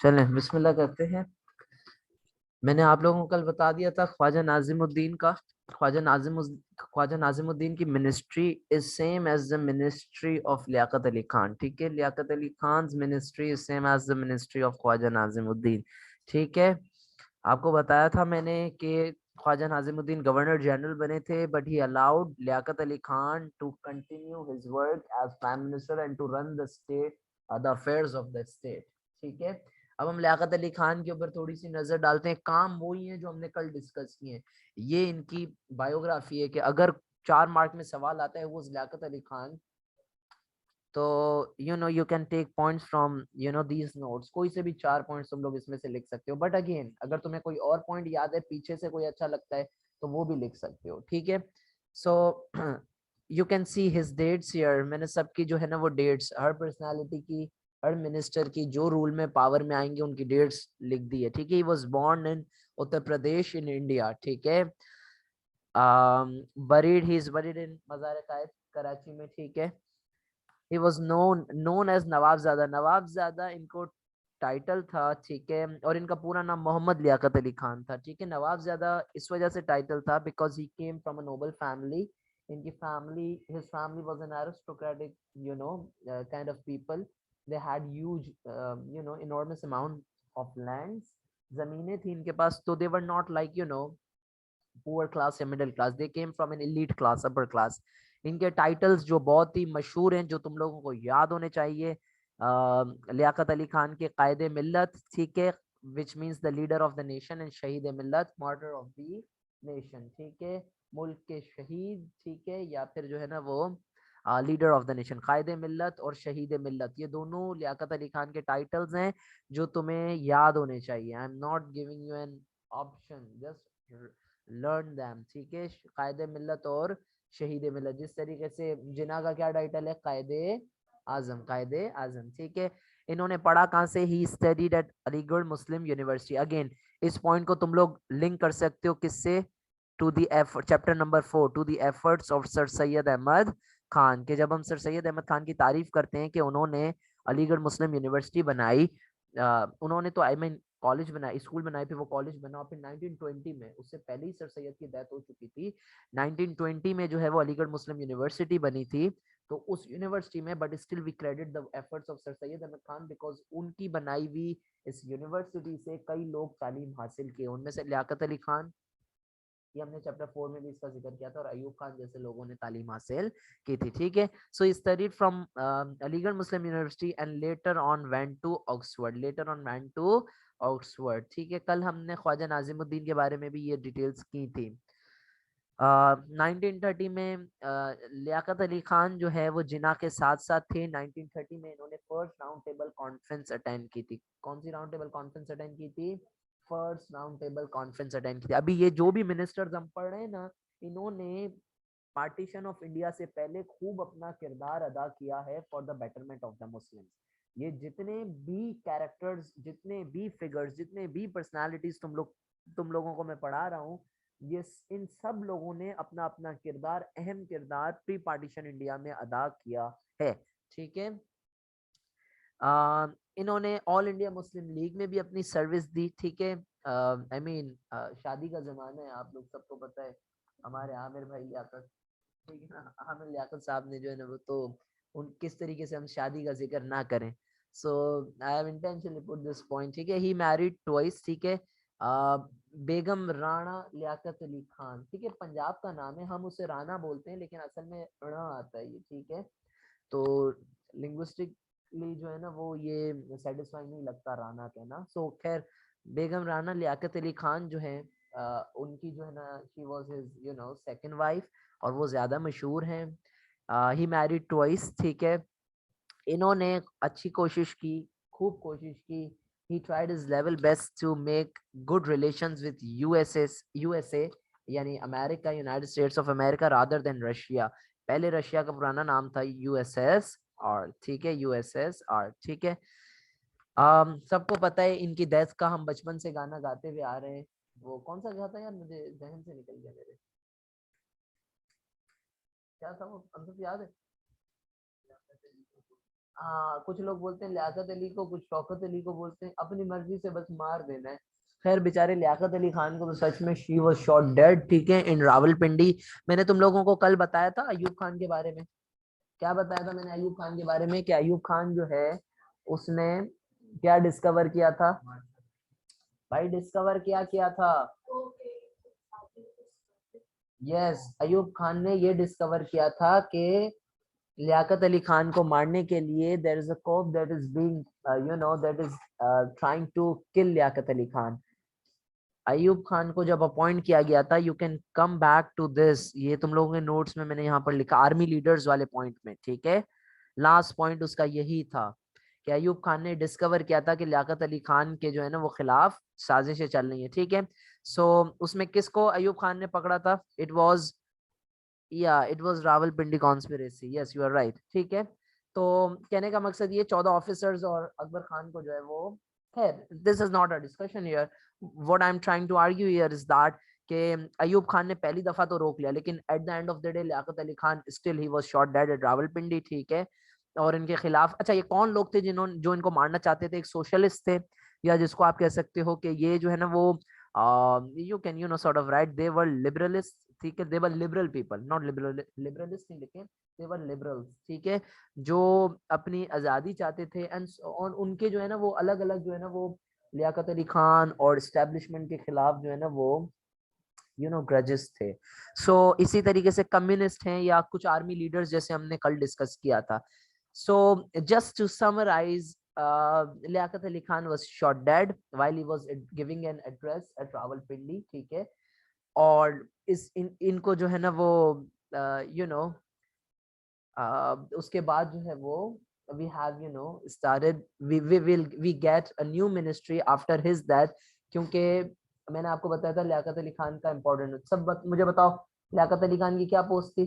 चलें बिस्मिल्लाह करते हैं। मैंने आप लोगों को कल बता दिया था ख्वाजा नाजिमुद्दीन का। ख्वाजा नाजिमुद्दीन की ministry is same as the ministry of Liaquat Ali Khan. ठीक है, Liaquat Ali Khan ministry is same as the ministry of Khwaja Nazimuddin. ठीक है, आपको बताया था मैंने कि ख्वाजा नाजिमुद्दीन गवर्नर जनरल बने थे, but he allowed Liaquat Ali Khan to continue his work as prime minister and to run the state, the affairs of the state. ठीक है, अब हम लियाकत अली खान के ऊपर थोड़ी सी नजर डालते हैं। काम वही है जो हमने कल डिस्कस किए हैं। ये इनकी बायोग्राफी है कि अगर 4 मार्क में सवाल आता है वो लियाकत अली खान, तो you can take points from these notes. कोई से भी 4 पॉइंट्स तुम लोग इसमें से लिख सकते हो, बट अगेन अगर तुम्हें कोई और पॉइंट याद है पीछे से कोई अच्छा लगता है तो वो भी लिख सकते हो। ठीक है, so you can see his dates here. मैंने सबकी जो है ना वो डेट्स, हर पर्सनालिटी की, हर मिनिस्टर की जो रूल में पावर में आएंगे उनकी डेट्स लिख दी है। ठीक है, he was born in Uttar Pradesh in India. ठीक है, buried he is buried in Mazar Quaid Karachi में। ठीक है, he was known as Nawabzada. Nawabzada इनको टाइटल था। ठीक है, और इनका पूरा नाम मोहम्मद लियाकत अली खान था। ठीक है, नवाबजादा इस वजह से टाइटल था because he came from a Nobel family. इनकी family, his family was an aristocratic, kind of people. They had huge, enormous amount of lands। जमीनें थी इनके पास, तो they were not like poor class या middle class, they came from an elite class, upper class. इनके titles जो बहुत ही मशहूर हैं, जो तुम लोगों को याद होने चाहिए, लियाकत अली खान के कायदे मिल्लत। ठीक है, which means the leader of the nation, and शहीद मिल्लत, मार्टर ऑफ द नेशन। ठीक है, मुल्क के शहीद। ठीक है, या फिर जो है ना वो लीडर ऑफ द नेशन। कायदे मिल्लत और शहीद मिल्लत, ये दोनों लियाकत अली खान के टाइटल्स हैं जो तुम्हें याद होने चाहिए। I am not giving you an option, just learn them. ठीक है, कायदे मिल्लत और शहीद मिल्लत। जिस तरीके से जिना का क्या टाइटल है, कायदे आजम, कायदे आजम। ठीक है, इन्होंने पढ़ा कहाँ से, he studied at Aligarh Muslim university. Again इस पॉइंट को तुम लोग लिंक कर सकते हो किससे, to the effort, chapter number 4, to the efforts of sir Syed Ahmed Khan के। जब हम सर सैयद अहमद खान की तारीफ करते हैं कि उन्होंने अलीगढ़ मुस्लिम यूनिवर्सिटी बनाई, उन्होंने तो आई मीन कॉलेज बनाया, स्कूल बनाई, फिर वो कॉलेज बना, और फिर 1920 में, उससे पहले ही सर सैयद की डेथ हो चुकी थी। 1920 में जो है वो अलीगढ़ मुस्लिम यूनिवर्सिटी बनी थी। तो उस यूनिवर्सिटी में, but still we credit the efforts of sir Syed Ahmed Khan, because उनकी बनाई हुई इस यूनिवर्सिटी से कई लोग तालीम हासिल किए, उनमें से लियाकत अली खान, ये हमने चैप्टर 4 में भी इसका जिक्र किया था, और अयूब खान जैसे लोगों ने तालीम हासिल की थी। ठीक है, so studied from Aligarh Muslim University and later on went to Oxford, later on went to Oxford. ठीक है, कल हमने ख्वाजा नाजिमुद्दीन के बारे में भी ये डिटेल्स की थी। 1930 में लियाकत अली खान जो है वो जिना के साथ साथ थे। 1930 में इन्होंने first round table conference attend की थी। कौन सी राउंड टेबल कॉन्फ्रेंस अटेंड की थी, first round table conference attend की थी। अभी ये जो भी मिनिस्टर्स हम पढ़ रहे हैं ना, इन्होंने पार्टीशन ऑफ इंडिया से पहले खूब अपना किरदार अदा किया है for the betterment of the Muslims. ये जितने भी कैरेक्टर्स, जितने भी फिगर्स, जितने भी पर्सनालिटीज तुम लोगों को मैं पढ़ा रहा हूँ, ये इन सब लोगों ने अपना अपना किरदार, अहम किरदार प्री पार्टीशन इंडिया में अदा किया है। ठीक है, इन्होंने ऑल इंडिया मुस्लिम लीग में भी अपनी सर्विस दी। ठीक है, आई मीन शादी का जमाना है, आप लोग सबको पता है, हमारे आमिर भाई लियाकत, ठीक है ना, आमिर लियाकत साहब ने जो है ना वो तो, उन किस तरीके से हम शादी का जिक्र ना करें। So I have intentionally put this point. ठीक है, ही मैरिड ट्वाइस। ठीक है, बेगम राणा लियाकत अली खान। ठीक है, पंजाब का नाम है, हम उसे राणा बोलते हैं, लेकिन असल में रा आता है ये। ठीक है, तो लिंग्विस्टिकली जो है ना वो ये सेटिस्फाई नहीं लगता राना कहना। सो खैर, बेगम राना लियाकत अली खान जो है, उनकी जो है ना, she was his second wife, और वो ज्यादा मशहूर हैं। He married twice. ठीक है, इन्होंने अच्छी कोशिश की, खूब कोशिश की। He tried his level best to make good relations with USA, यानी America, United States of America, rather than Russia. पहले रशिया का पुराना नाम था यूएसएसआर। ठीक है, यूएसएसआर। ठीक है, सबको पता है इनकी डेथ का, हम बचपन से गाना गाते हुए आ रहे हैं। वो कौन सा गाता है यार, मुझे जहन से निकल गया मेरे, क्या था वो, हमको याद है? हाँ, कुछ लोग बोलते हैं लियाकत अली को, कुछ शौकत अली को बोलते हैं, अपनी मर्जी से बस मार देना है। खैर बेचारे लियाकत अली खान को तो सच में शी वाज शॉट डेड, ठीक है, इन रावलपिंडी। मैंने तुम लोगों को कल बताया था अयूब खान के बारे में। क्या बताया था मैंने अयूब खान के बारे में? कि अयूब खान जो है उसने क्या डिस्कवर किया था भाई? डिस्कवर क्या किया था? यस, अयूब खान ने ये डिस्कवर किया था कि लियाकत अली खान को मारने के लिए there is a coup that is being that is trying to kill Liaquat Ali Khan. Ayub Khan को जब अपॉइंट किया गया था, you can come back to this, ये तुम लोगों के नोट्स में मैंने यहाँ पर लिखा आर्मी लीडर्स वाले पॉइंट में, ठीक है। लास्ट पॉइंट उसका यही था कि अयूब खान ने डिस्कवर किया था कि लियाकत अली खान के जो है ना वो खिलाफ साजिशें चल रही है, ठीक है। सो उसमें किसको अयूब खान ने पकड़ा था? It was Rawalpindi conspiracy, yes you are right, ठीक है। तो कहने का मकसद ये 14 ऑफिसर्स और अकबर खान को जो है वो, खैर this is not a discussion here. What I am trying to argue here is that कि अयूब खान ने पहली दफा तो रोक लिया, लेकिन at the end of the day Liaquat Ali Khan still he was shot dead at Rawalpindi, ठीक है। और इनके खिलाफ, अच्छा ये कौन लोग थे जिन्होंने जो इनको मारना चाहते थे? एक सोशलिस्ट थे, या जिसको आप कह सकते हो कि ये जो है ना वो you can sort of right, they were liberalist, ठीक है। दे वर लिबरल पीपल, नॉट लिबरलिस्ट नहीं लिखे, दे वर लिबरल, ठीक है, जो अपनी आजादी चाहते थे। एंड और उनके जो है ना वो अलग अलग जो है ना वो लियाकत अली खान और एस्टेब्लिशमेंट के खिलाफ जो है ना वो ग्रजेस थे। सो इसी तरीके से कम्युनिस्ट हैं या कुछ आर्मी लीडर्स, जैसे हमने कल डिस्कस किया था। So just to summarise, Liaquat Ali Khan was shot dead while he was giving an address at Rawalpindi, ठीक है। और इनको जो है ना वो यू नो उसके बाद जो है वो we have started, we get a new ministry after his death, क्योंकि मैंने आपको बताया था लियाकत अली खान का इम्पोर्टेंट मुझे बताओ लियाकत अली खान की क्या पोस्ट थी?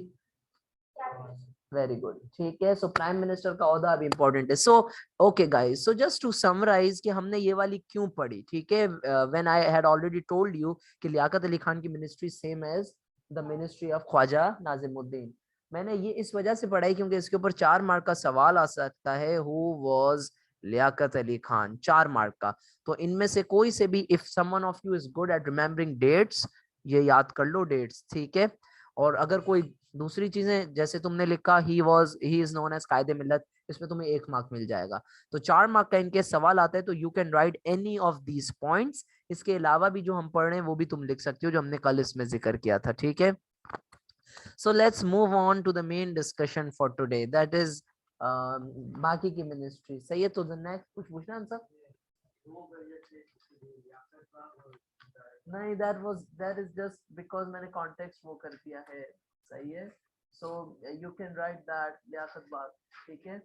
वेरी गुड, ठीक है। सो प्राइम मिनिस्टर का ओहदा अभी इंपॉर्टेंट है। So okay guys, so just to summarise कि हमने ये वाली क्यों पढ़ी, ठीक है। When I had already told you कि लियाकत अली खान की ministry same as the ministry of Khwaja Nazimuddin. मैंने ये इस वजह से पढ़ाई क्योंकि इसके ऊपर 4 मार्क का सवाल आ सकता है, who was Liaquat Ali Khan, 4 mark का। तो इनमें से कोई से भी, if someone of you is good at remembering dates, ये याद कर लो डेट्स, ठीक है। और अगर कोई दूसरी चीजें, जैसे तुमने लिखा ही इज नोन एज कायदे मिल्लत, इसमें तुम्हें 1 मार्क मिल जाएगा। तो 4 मार्क का इनके सवाल आता है, तो you can right any of these points. इसके अलावा भी जो हम पढ़ रहे हैं वो भी तुम लिख सकते हो, जो हमने कल इसमें जिक्र किया था, ठीक है। So let's move on to the main discussion for today, that is बाकी की मिनिस्ट्री। सही है, तो द नेक्स्ट कुछ पूछना है आंसर? नहीं, दैट इज जस्ट बिकॉज मैंने कॉन्टेक्स्ट वो कर दिया है, सही है। So you can write that Liaquat Bagh, ठीक है।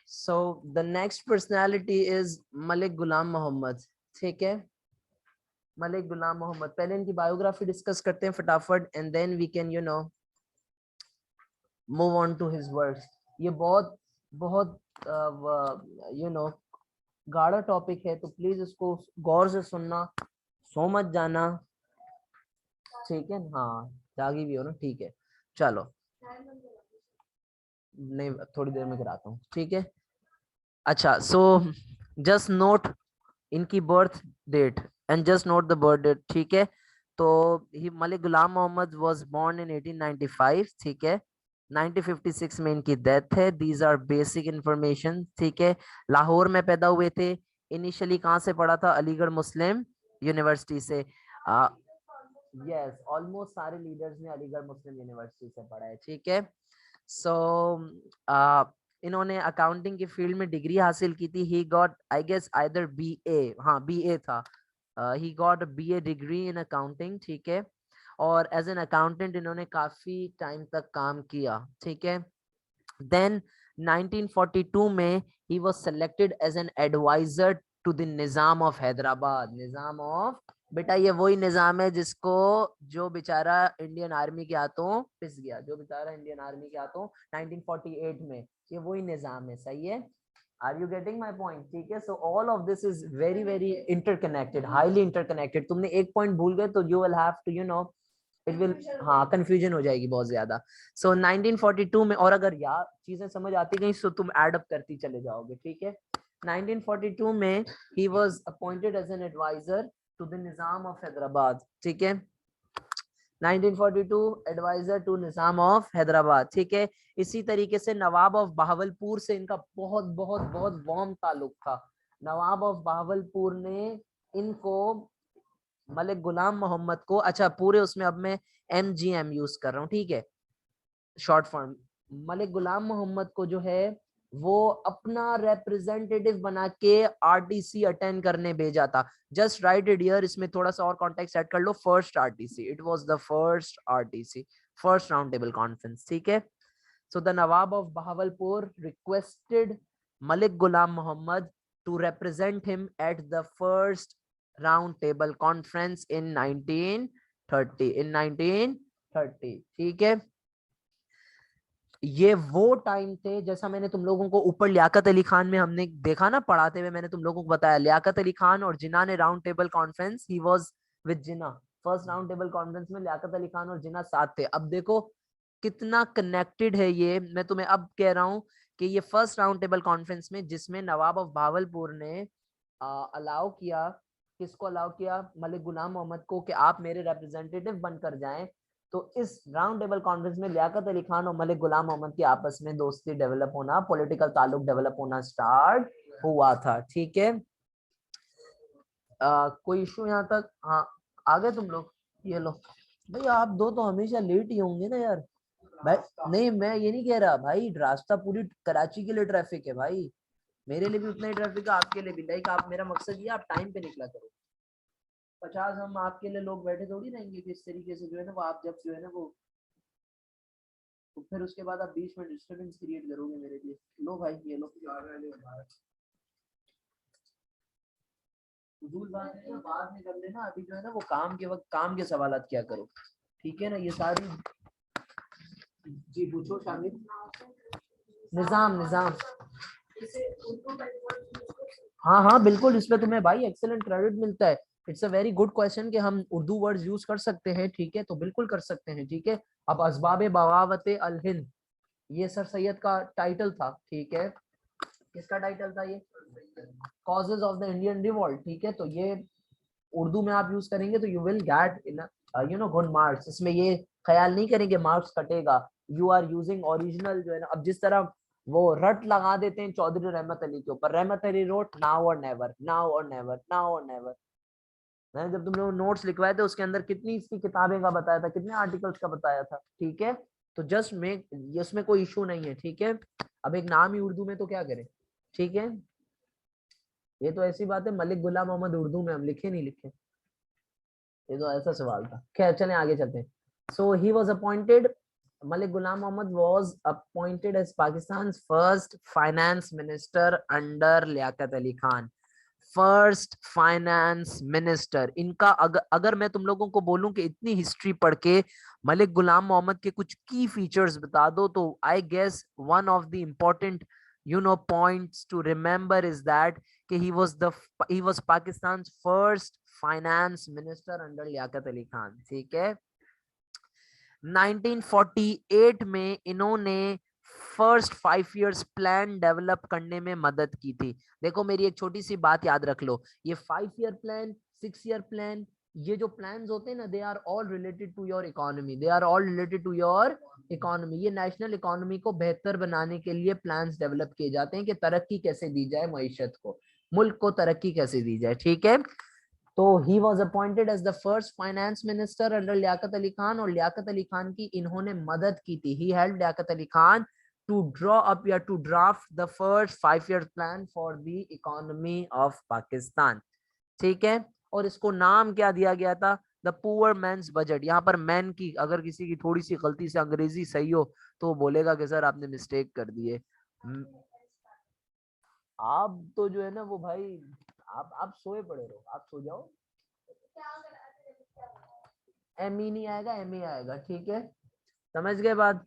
So the next personality is Malik Ghulam Mohammad, ठीक है। मलिक गुलाम मोहम्मद, पहले इनकी बायोग्राफी डिस्कस करते हैं फटाफट, and then we can move on to his works. ये बहुत बहुत गाढ़ा टॉपिक है, तो प्लीज इसको गौर से सुनना, सो मत जाना, ठीक है। हाँ, जागी भी हो ना, ठीक है, चलो। नहीं, थोड़ी देर में कराता हूँ, ठीक है। अच्छा, सो जस्ट नोट इनकी birth date, and just note the birth date, ठीक है। तो Malik Ghulam Mohammad was born in 1895, ठीक है। 1956 में इनकी डेथ है। दीज आर बेसिक इंफॉर्मेशन, ठीक है। लाहौर में पैदा हुए थे। इनिशियली कहाँ से पढ़ा था? अलीगढ़ मुस्लिम यूनिवर्सिटी से। यस, ऑलमोस्ट सारे लीडर्स ने अलीगढ़ मुस्लिम यूनिवर्सिटी से पढ़ा है, ठीक है। सो इन्होंने अकाउंटिंग की फील्ड में डिग्री हासिल की थी। He got, I guess, either BA, हाँ बीए था। He got BA degree in accounting, ठीक है। और एज एन अकाउंटेंट इन्होंने काफी टाइम तक काम किया, ठीक है। देन 1942 में he was selected as an advisor to the Nizam of Hyderabad. Nizam of, बेटा ये वही निजाम है जिसको, जो बेचारा इंडियन आर्मी के हाथों पिस गया, जो बेचारा इंडियन आर्मी के हाथों 1948 में, ये वही निजाम है, सही है। Are you getting my point? ठीक है। So all of this is very very interconnected, highly interconnected. तुमने एक पॉइंट भूल गए तो you will have to it will, हाँ कंफ्यूजन हो जाएगी बहुत ज्यादा। सो 1942 में, और अगर यार चीजें समझ आती गई तो तुम एड अप करती चले जाओगे, ठीक है। 1942 में he was appointed as an advisor to the Nizam of Hyderabad, ठीक है। 1942 advisor to Nizam of Hyderabad, ठीक है। इसी तरीके से नवाब ऑफ बहावलपुर से इनका बहुत बहुत बहुत वार्म ताल्लुक था। नवाब ऑफ बहावलपुर ने इनको, मलिक गुलाम मोहम्मद को, अच्छा पूरे उसमें अब मैं MGM यूज कर रहा हूँ, ठीक है, शॉर्ट फॉर्म। मलिक गुलाम मोहम्मद को जो है वो अपना रिप्रेजेंटेटिव बना के RTC अटेंड करने भेजा था। जस्ट राइट इट हियर, इसमें थोड़ा सा और कॉन्टेक्स्ट ऐड कर लो। First RTC, it was the first RTC, first round table conference, ठीक है। So the Nawab of Bahawalpur requested Malik Ghulam Mohammad to represent him at the first round table conference in 1930, ठीक है। ये वो टाइम थे, जैसा मैंने तुम लोगों को ऊपर लियाकत अली खान में हमने देखा ना पढ़ाते हुए, मैंने तुम लोगों को बताया लियाकत अली खान और जिन्ना ने round table conference, he was with Jinnah. First round table conference में लियाकत अली खान और जिन्ना साथ थे। अब देखो कितना कनेक्टेड है ये, मैं तुम्हें अब कह रहा हूँ कि ये फर्स्ट राउंड टेबल कॉन्फ्रेंस में जिसमें नवाब ऑफ भावलपुर ने अलाउ किया, किसको अलाउ किया, मलिक गुलाम मोहम्मद को, कि आप मेरे रिप्रेजेंटेटिव बनकर जाएं। तो इस राउंड टेबल कॉन्फ्रेंस में लियाकत अली खान और मलिक गुलाम मोहम्मद की आपस में दोस्ती डेवलप होना, पॉलिटिकल ताल्लुक डेवलप होना स्टार्ट हुआ था, ठीक है। कोई इशू यहाँ तक? हाँ, आ गए तुम लोग? ये लो भाई, आप दो तो हमेशा लेट ही होंगे ना यार। भाई नहीं, मैं ये नहीं कह रहा भाई, रास्ता पूरी कराची के लिए ट्रैफिक है भाई, मेरे लिए भी उतना ही ट्रैफिक है, आपके लिए भी। लाइक आप, मेरा मकसद ये आप टाइम पे निकला करो। 50 हम आपके लिए लोग बैठे थोड़ी रहेंगे कि इस तरीके से जो है ना वो, आप जब जो है ना वो, तो फिर उसके बाद आप बीच में डिस्टरबेंस क्रिएट करोगे मेरे लिए। लो भाई ये लो, फजूल बात है ना, बाद में कर लेना, अभी जो है ना वो काम के वक्त काम के सवालात क्या करो, ठीक है ना। ये सारी, जी पूछो शामिल। निजाम, निजाम, हाँ हाँ बिल्कुल, इसमें तुम्हें भाई एक्सेलेंट क्रेडिट मिलता है। It's a very good question कि हम उर्दू वर्ड्स यूज कर सकते हैं, ठीक है, तो बिल्कुल कर सकते हैं, ठीक है। अब असबाब बगावत अल हिंद, ये सर सैयद का टाइटल था, ठीक है। किसका टाइटल था ये? Causes of the Indian revolt, ठीक है। तो ये उर्दू में आप यूज करेंगे तो you will get in good marks. इसमें ये ख्याल नहीं करेंगे मार्क्स कटेगा, यू आर यूजिंग ओरिजिनल जो है ना। अब जिस तरह वो रट लगा देते हैं चौधरी रहमत अली के ऊपर, रहमत अली रोट नाउ और नेवर, नाउ और नेवर, नाउ और नेवर। मैंने जब तुम लोग नोट्स लिखवाए थे उसके अंदर कितनी इसकी किताबें का बताया था, कितने आर्टिकल्स का बताया था, ठीक है। तो जस्ट मेक, इसमें कोई इशू नहीं है, ठीक है। अब एक नाम ही उर्दू में तो क्या करें, ठीक है। ये तो ऐसी बात है, मलिक गुलाम मोहम्मद उर्दू में हम लिखे नहीं लिखे, ये तो ऐसा सवाल था। खैर चलें आगे चलते हैं। So he was appointed, Malik Ghulam Mohammad was appointed as Pakistan first finance minister under Liaquat Ali Khan. First finance minister इनका, अगर मैं तुम लोगों को बोलूं कि इतनी हिस्ट्री पढ़ के मलिक गुलाम मोहम्मद के कुछ की फीचर्स बता दो, तो I guess one of the important points to remember is that कि he was Pakistan's first finance minister under Liaquat Ali Khan, ठीक है। 1948 में इन्होंने फर्स्ट 5 years प्लान डेवलप करने में मदद की थी। देखो मेरी एक छोटी सी बात याद रख लो, ये 5 year प्लान, 6 year प्लान, ये जो प्लान्स होते हैं ना, they are all related to your economy, they are all related to your economy. ये नेशनल इकोनॉमी को बेहतर बनाने के लिए प्लान्स डेवलप किए जाते हैं कि तरक्की कैसे दी जाए, मईशत को, मुल्क को तरक्की कैसे दी जाए, ठीक है। तो he was appointed as the first finance minister under Liaquat Ali Khan, और लियाकत अली खान की इन्होंने मदद की थी। He help Liaquat Ali Khan to draw up या to draft the first 5 year plan for the economy of Pakistan, ठीक है। और इसको नाम क्या दिया गया था? The poor man's budget. यहाँ पर मैन की अगर किसी की थोड़ी सी गलती से अंग्रेजी सही हो तो वो बोलेगा कि सर आपने मिस्टेक कर दी है। आप तो जो है ना वो भाई, आप सोए पड़े रहो, आप सो जाओ। एम ई नहीं आएगा, एम ए आएगा, ठीक है, समझ गए बात।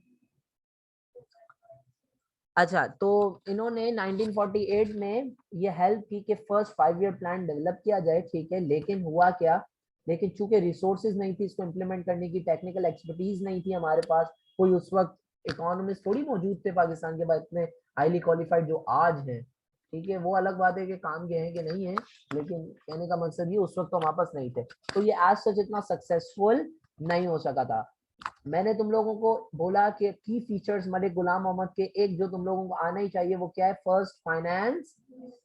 अच्छा, तो इन्होंने 1948 में ये हेल्प की कि फर्स्ट 5 year प्लान डेवलप किया जाए, ठीक है। लेकिन हुआ क्या लेकिन चूंकि रिसोर्सेज नहीं थी इसको इम्प्लीमेंट करने की, टेक्निकल एक्सपर्टीज नहीं थी हमारे पास, कोई उस वक्त इकोनॉमिस्ट थोड़ी मौजूद थे पाकिस्तान के बाद इतने हाईली क्वालिफाइड जो आज हैं, ठीक है, वो अलग बात है कि काम के हैं कि नहीं है, लेकिन कहने का मकसद ये उस वक्त तो हमारे पास नहीं थे, तो ये एज सच इतना सक्सेसफुल नहीं हो सका था। मैंने तुम लोगों को बोला कि की फीचर्स मलिक गुलाम मोहम्मद के एक जो तुम लोगों को आना ही चाहिए वो क्या है, फर्स्ट फाइनेंस,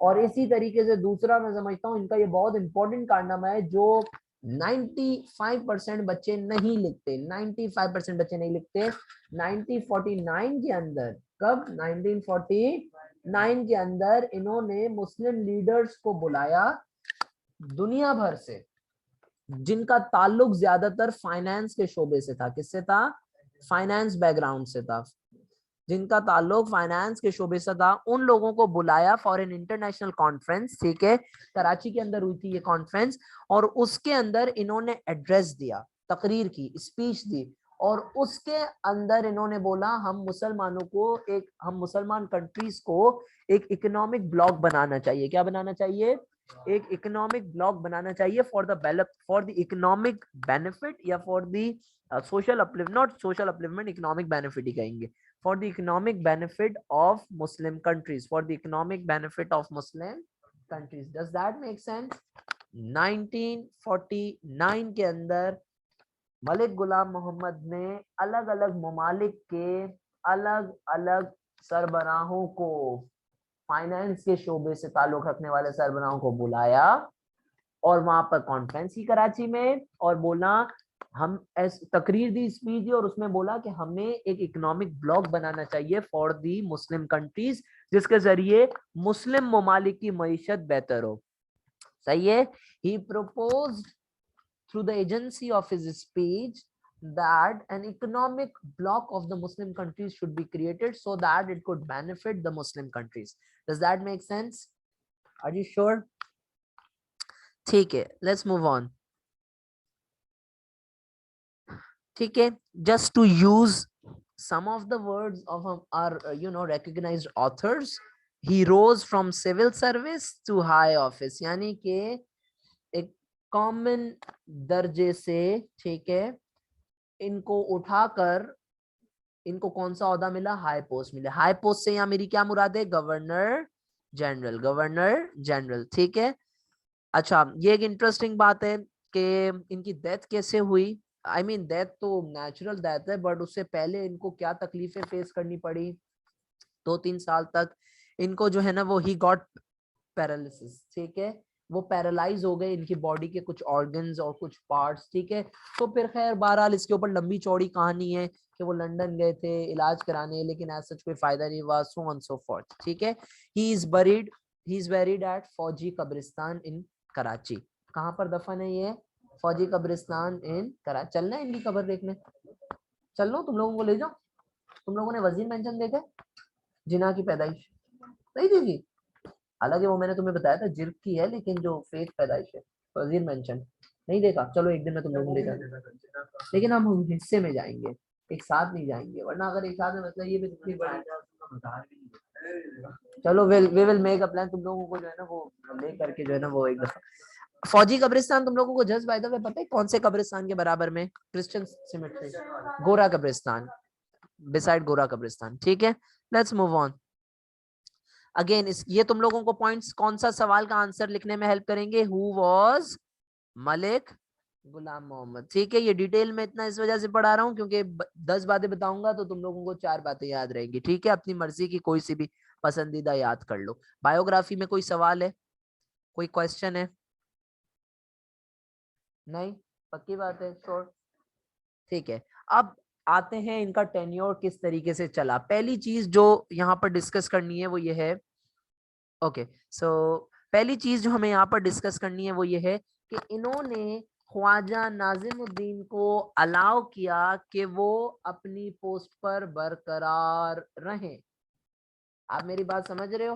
और इसी तरीके से दूसरा मैं समझता हूँ इनका ये बहुत इंपॉर्टेंट कारनामा है जो 95% बच्चे नहीं लिखते, 95% बच्चे नहीं लिखते। 1949 के अंदर, कब 1949 के अंदर इन्होंने मुस्लिम लीडर्स को बुलाया दुनिया भर से जिनका ताल्लुक ज्यादातर फाइनेंस के शोबे से था, किससे था, फाइनेंस बैकग्राउंड से था, जिनका ताल्लुक फाइनेंस के शोबे से था, उन लोगों को बुलाया फॉर एन इंटरनेशनल कॉन्फ्रेंस, ठीक है, कराची के अंदर हुई थी ये कॉन्फ्रेंस, और उसके अंदर इन्होंने एड्रेस दिया, तकरीर की, स्पीच दी, और उसके अंदर इन्होंने बोला हम मुसलमानों को हम मुसलमान कंट्रीज को एक इकोनॉमिक ब्लॉक बनाना चाहिए, क्या बनाना चाहिए, एक इकोनॉमिक ब्लॉक बनाना चाहिए फॉर द इकोनॉमिक बेनिफिट या for the social uplift, not social upliftment, economic benefit ही कहेंगे, for the economic benefit of Muslim countries, for the economic benefit of Muslim countries. Does that make sense? 1949 के अंदर मलिक गुलाम मोहम्मद ने अलग अलग ममालिक के अलग अलग सरबराहों को, फाइनेंस के शोबे से ताल्लुक रखने वाले सरबराहों को बुलाया और वहां पर कॉन्फ्रेंस की कराची में, और बोला हम तकरीर दी, स्पीच दी, और उसमें बोला कि हमें एक इकोनॉमिक ब्लॉक बनाना चाहिए फॉर दी मुस्लिम कंट्रीज जिसके जरिए मुस्लिम ममालिक की मईशत बेहतर हो। सही है। ही proposed through the agency of his speech that an economic bloc of the Muslim countries should be created so that it could benefit the Muslim countries. Does that make sense? Are you sure? ठीक है, let's move on. ठीक है, just to use some of the words of our recognized authors, he rose from civil service to high office, यानी कि एक common दर्जे से, ठीक है, इनको उठाकर इनको कौन सा ओहदा मिला, हाई पोस्ट मिला। हाई पोस्ट से यहाँ मेरी क्या मुराद है, गवर्नर जनरल, गवर्नर जनरल, ठीक है। अच्छा, ये एक इंटरेस्टिंग बात है कि इनकी डेथ कैसे हुई, आई मीन डेथ तो नेचुरल डेथ है, बट उससे पहले इनको क्या तकलीफें फेस करनी पड़ी, 2-3 साल तक इनको जो है ना वो ही गॉट पैरालिसिस, ठीक है, वो पैरालाइज हो गए इनकी बॉडी के कुछ ऑर्गन्स और कुछ पार्ट्स, ठीक है। तो फिर खैर बहरहाल इसके ऊपर लंबी चौड़ी कहानी है कि वो लंदन गए थे इलाज कराने, लेकिन ऐसा कोई फायदा नहीं हुआ, सो ऑन सो फॉर्थ, ठीक है। ही इज बेरिड एट फौजी कब्रिस्तान इन कराची। कहाँ पर दफन है ये, फौजी कब्रिस्तान इन कराची। चलना है इनकी कब्र देखने, चल लो, तुम लोगों को ले जाओ। तुम लोगों ने वजीर मेंशन देखे, जिना की पैदाइश नहीं देखी, हालांकि वो मैंने तुम्हें बताया था जिर्क की है, लेकिन जो फेक पैदाइश है वजीर मेंशन नहीं देखा। चलो एक दिन मैं तुम लोगों को ले जाऊंगा, लेकिन हम हिस्से में जाएंगे, एक साथ नहीं जाएंगे, वरना अगर एक साथ में मतलब ये भी इतनी बड़ी, चलो we will make a plan, तुम लोगों को जो है ना वो ले करके जो है ना वो एक दफा फौजी कब्रिस्तान, तुम लोगों को जस्ट बाय द वे पता है कौन से कब्रिस्तान के बराबर में, क्रिश्चियन सिमेट्री, गोरा कब्रिस्तान, बिसाइड गोरा कब्रिस्तान, ठीक है। Let's move on. अगेन ये तुम लोगों को पॉइंट्स कौन सा सवाल का आंसर लिखने में हेल्प करेंगे, हु वाज मलिक गुलाम मोहम्मद, ठीक है। ये डिटेल में इतना इस वजह से पढ़ा रहा हूँ क्योंकि 10 बातें बताऊंगा तो तुम लोगों को 4 बातें याद रहेंगी, ठीक है। अपनी मर्जी की कोई सी भी पसंदीदा याद कर लो। बायोग्राफी में कोई सवाल है, कोई क्वेश्चन है, नहीं, पक्की बात है, श्योर, ठीक है। अब आते हैं इनका टेन्योर किस तरीके से चला। पहली चीज जो यहाँ पर डिस्कस करनी है वो ये है, ओके सो पहली चीज जो हमें यहाँ पर डिस्कस करनी है वो ये है कि इन्होंने ख्वाजा नाजिमुद्दीन को अलाउ किया कि वो अपनी पोस्ट पर बरकरार रहें। आप मेरी बात समझ रहे हो,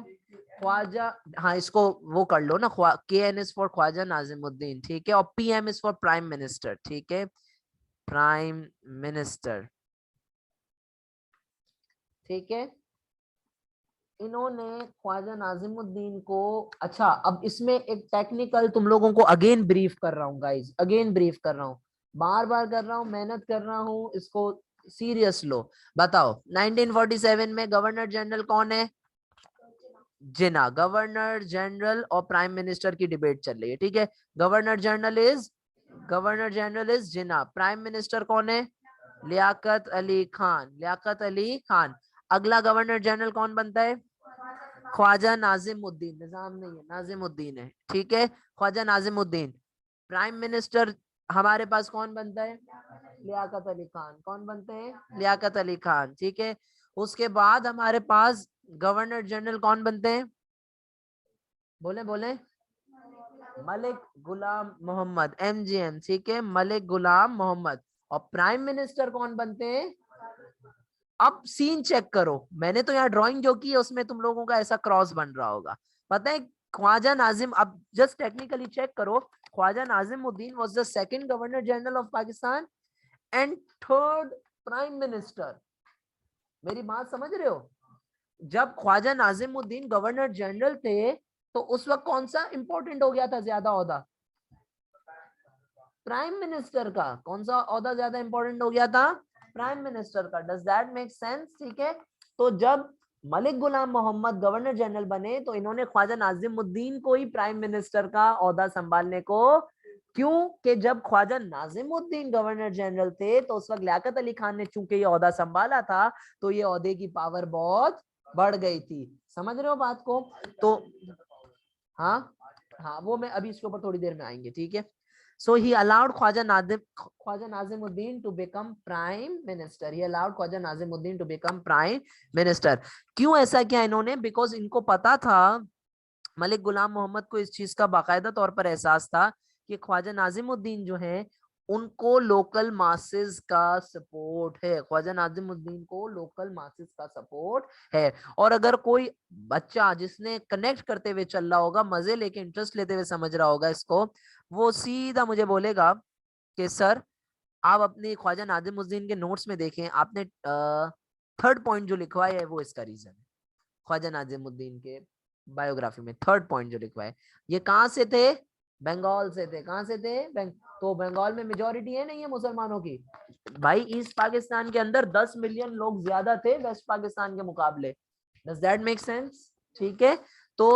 ख्वाजा, हाँ इसको वो कर लो ना, KN is for Khwaja Nazimuddin, ठीक है, और PM is for prime minister, ठीक है, प्राइम मिनिस्टर, ठीक है। इन्होंने ख्वाजा नाजिमुद्दीन को, अच्छा अब इसमें एक टेक्निकल तुम लोगों को अगेन ब्रीफ कर रहा हूँ गाइज, अगेन ब्रीफ कर रहा हूँ, बार बार कर रहा हूँ, मेहनत कर रहा हूँ, इसको सीरियस लो। बताओ 1947 में गवर्नर जनरल कौन है? जिन्ना। गवर्नर जनरल और प्राइम मिनिस्टर की डिबेट चल रही है, ठीक है। Governor general is Jinnah. Prime minister कौन है? लियाकत अली खान। लियाकत अली खान। अगला गवर्नर जनरल कौन बनता है? ख्वाजा नाजिमुद्दीन। निजाम नहीं है, नाजिमुद्दीन है, ठीक है। ख्वाजा नाजिमुद्दीन। प्राइम मिनिस्टर हमारे पास कौन बनता है? लियाकत अली खान। कौन बनते हैं? लियाकत अली खान, ठीक है। उसके बाद हमारे पास गवर्नर जनरल कौन बनते हैं? बोले बोले। मलिक गुलाम मोहम्मद, MGM, ठीक है, मलिक गुलाम मोहम्मद। और प्राइम मिनिस्टर कौन बनते हैं? अब सीन चेक करो, मैंने तो यहाँ ड्राइंग जो की है उसमें तुम लोगों का ऐसा क्रॉस बन रहा होगा, पता है। ख्वाजा नाजिम, अब जस्ट टेक्निकली चेक करो, Khwaja Nazimuddin was the second governor general of Pakistan and third prime minister. मेरी बात समझ रहे हो? जब ख्वाजा नाजिमुद्दीन गवर्नर जनरल थे तो उस वक्त कौन सा इंपॉर्टेंट हो गया था ज्यादा ओहदा? प्राइम मिनिस्टर का। कौन सा ओहदा ज्यादा इंपॉर्टेंट हो गया था? प्राइम मिनिस्टर का। Does that make sense? ठीक है। तो जब मलिक गुलाम मोहम्मद गवर्नर जनरल बने तो इन्होंने ख्वाजा नाजिमुद्दीन को ही प्राइम मिनिस्टर का ओहदा संभालने को, क्यों कि जब ख्वाजा नाजिमुद्दीन गवर्नर जनरल थे तो उस वक्त लियाकत अली खान ने चूंकि ये ओहदा संभाला था तो ये ओहदे की पावर बहुत बढ़ गई थी। समझ रहे हो बात को? तो हाँ हाँ, वो मैं अभी इसके ऊपर थोड़ी देर में आएंगे, ठीक है। So he allowed Khwaja Nazimuddin to become prime minister. He allowed Khwaja Nazimuddin to become prime minister. क्यों ऐसा किया इन्होंने? Because इनको पता था, मलिक गुलाम मोहम्मद को इस चीज का बाकायदा तौर पर एहसास था कि ख्वाजा नाजिमुद्दीन जो है उनको लोकल मासेस का सपोर्ट है। ख्वाजा नाजिमुद्दीन को लोकल मासेस का सपोर्ट है। और अगर कोई बच्चा जिसने कनेक्ट करते हुए चल रहा होगा, मजे लेके इंटरेस्ट लेते हुए समझ रहा होगा इसको, वो सीधा मुझे बोलेगा कि सर आप अपने ख्वाजा नाजिमुद्दीन के नोट्स में देखें, आपने थर्ड पॉइंट जो लिखवाया है वो इसका रीजन है। ख्वाजा नाजिमुद्दीन के बायोग्राफी में थर्ड पॉइंट जो लिखवा है, ये कहाँ से थे? बंगाल से थे। कहाँ से थे? तो बंगाल में मेजोरिटी है नहीं है मुसलमानों की? भाई ईस्ट पाकिस्तान के अंदर 10 मिलियन लोग ज्यादा थे वेस्ट पाकिस्तान के मुकाबले। Does that make sense? ठीक है। तो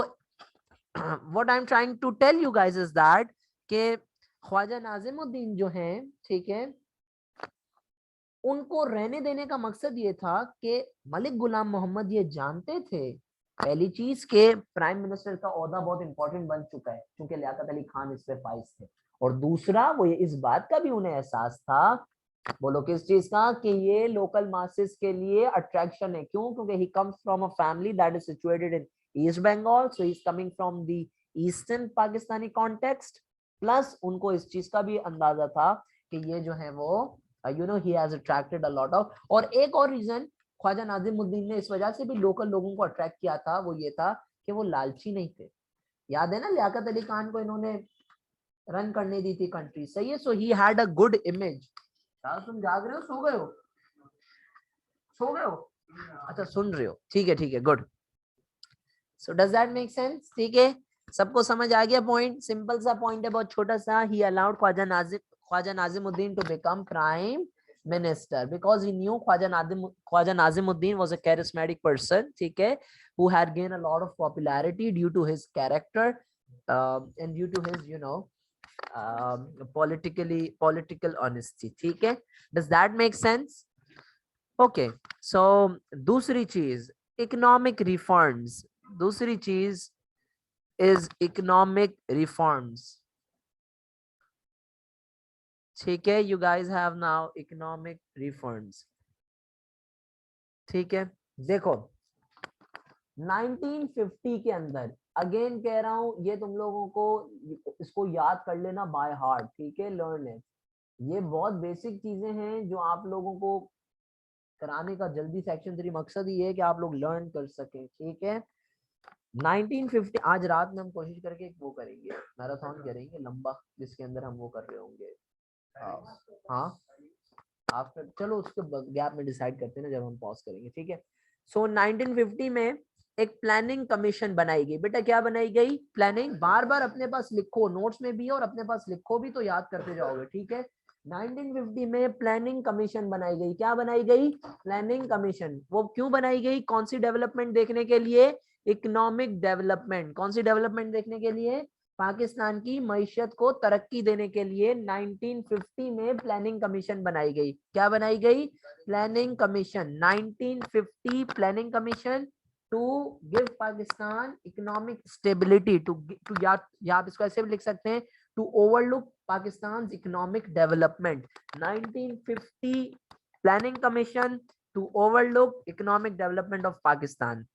what I am trying to tell you guys is that के ख्वाजा नाजिमुद्दीन जो हैं, ठीक है, उनको रहने देने का मकसद ये था कि मलिक गुलाम मोहम्मद ये जानते थे पहली चीज के प्राइम मिनिस्टर का ओहदा बहुत इंपॉर्टेंट बन चुका है क्योंकि लियाकत अली खान इस पे फाइज थे, और दूसरा वो ये इस बात का भी उन्हें एहसास था, बोलो किस चीज का, कि ये लोकल मासेस के लिए अट्रैक्शन है। क्यों? क्योंकि he comes from a family that is situated in east Bengal, so he is coming from the eastern Pakistani context. Plus उनको इस चीज का भी अंदाजा था कि ये जो है वो he has attracted a lot of, और एक और रीजन ख्वाजा नाजिमुद्दीन ने इस वजह से भी लोकल लोगों को अट्रैक्ट किया था, वो ये था कि वो लालची नहीं थे। याद है ना, लियाकत अली खान को इन्होंने रन करने दी थी कंट्री, सही है। So he had a good image. तुम जाग रहे हो, सो गए हो? सो गए हो? अच्छा सुन रहे हो, ठीक है ठीक है, good. So does that make sense? ठीक है, सबको समझ आ गया पॉइंट? सिंपल सा पॉइंट है, बहुत छोटा सा। He allowed Khawaja Nazimuddin to become prime minister because he knew Khwaja Nazimuddin was a charismatic person, ठीक है, who had gained a lot of popularity due to his character and due to his political honesty, ठीक है। Does that make sense? Okay, so दूसरी चीज economic reforms, दूसरी चीज is economic reforms, ठीक है। You guys have now economic reforms, ठीक है। देखो 1950 के अंदर, अगेन कह रहा हूं ये तुम लोगों को इसको याद कर लेना बाय हार्ट, ठीक है, लर्न इट। ये बहुत बेसिक चीजें हैं जो आप लोगों को कराने का जल्दी सेक्शन 3 मकसद ही है कि आप लोग लर्न कर सकें, ठीक है। 1950, आज रात में हम कोशिश करके वो करेंगे, मैराथन करेंगे लंबा, जिसके अंदर हम वो कर रहे होंगे। हाँ आफ्टर, चलो उसके गैप में डिसाइड करते हैं ना जब हम पॉज करेंगे, ठीक है। सो 1950 में एक प्लानिंग कमीशन बनाई गई। बेटा क्या बनाई गई? प्लानिंग। बार बार अपने पास लिखो, नोट्स में भी और अपने पास लिखो भी तो याद करते जाओगे, ठीक है। 1950 में प्लानिंग कमीशन बनाई गई। क्या बनाई गई? Planning commission. वो क्यों बनाई गई? कौन सी डेवलपमेंट देखने के लिए? Economic development. कौन सी डेवलपमेंट देखने के लिए? पाकिस्तान की मईशत को तरक्की देने के लिए 1950 में प्लानिंग कमीशन बनाई गई। क्या बनाई गई? Planning commission. 1950 planning commission to give Pakistan economic stability, to या आप इसको ऐसे भी लिख सकते हैं, to overlook Pakistan economic development. 1950 planning commission to overlook economic development of Pakistan.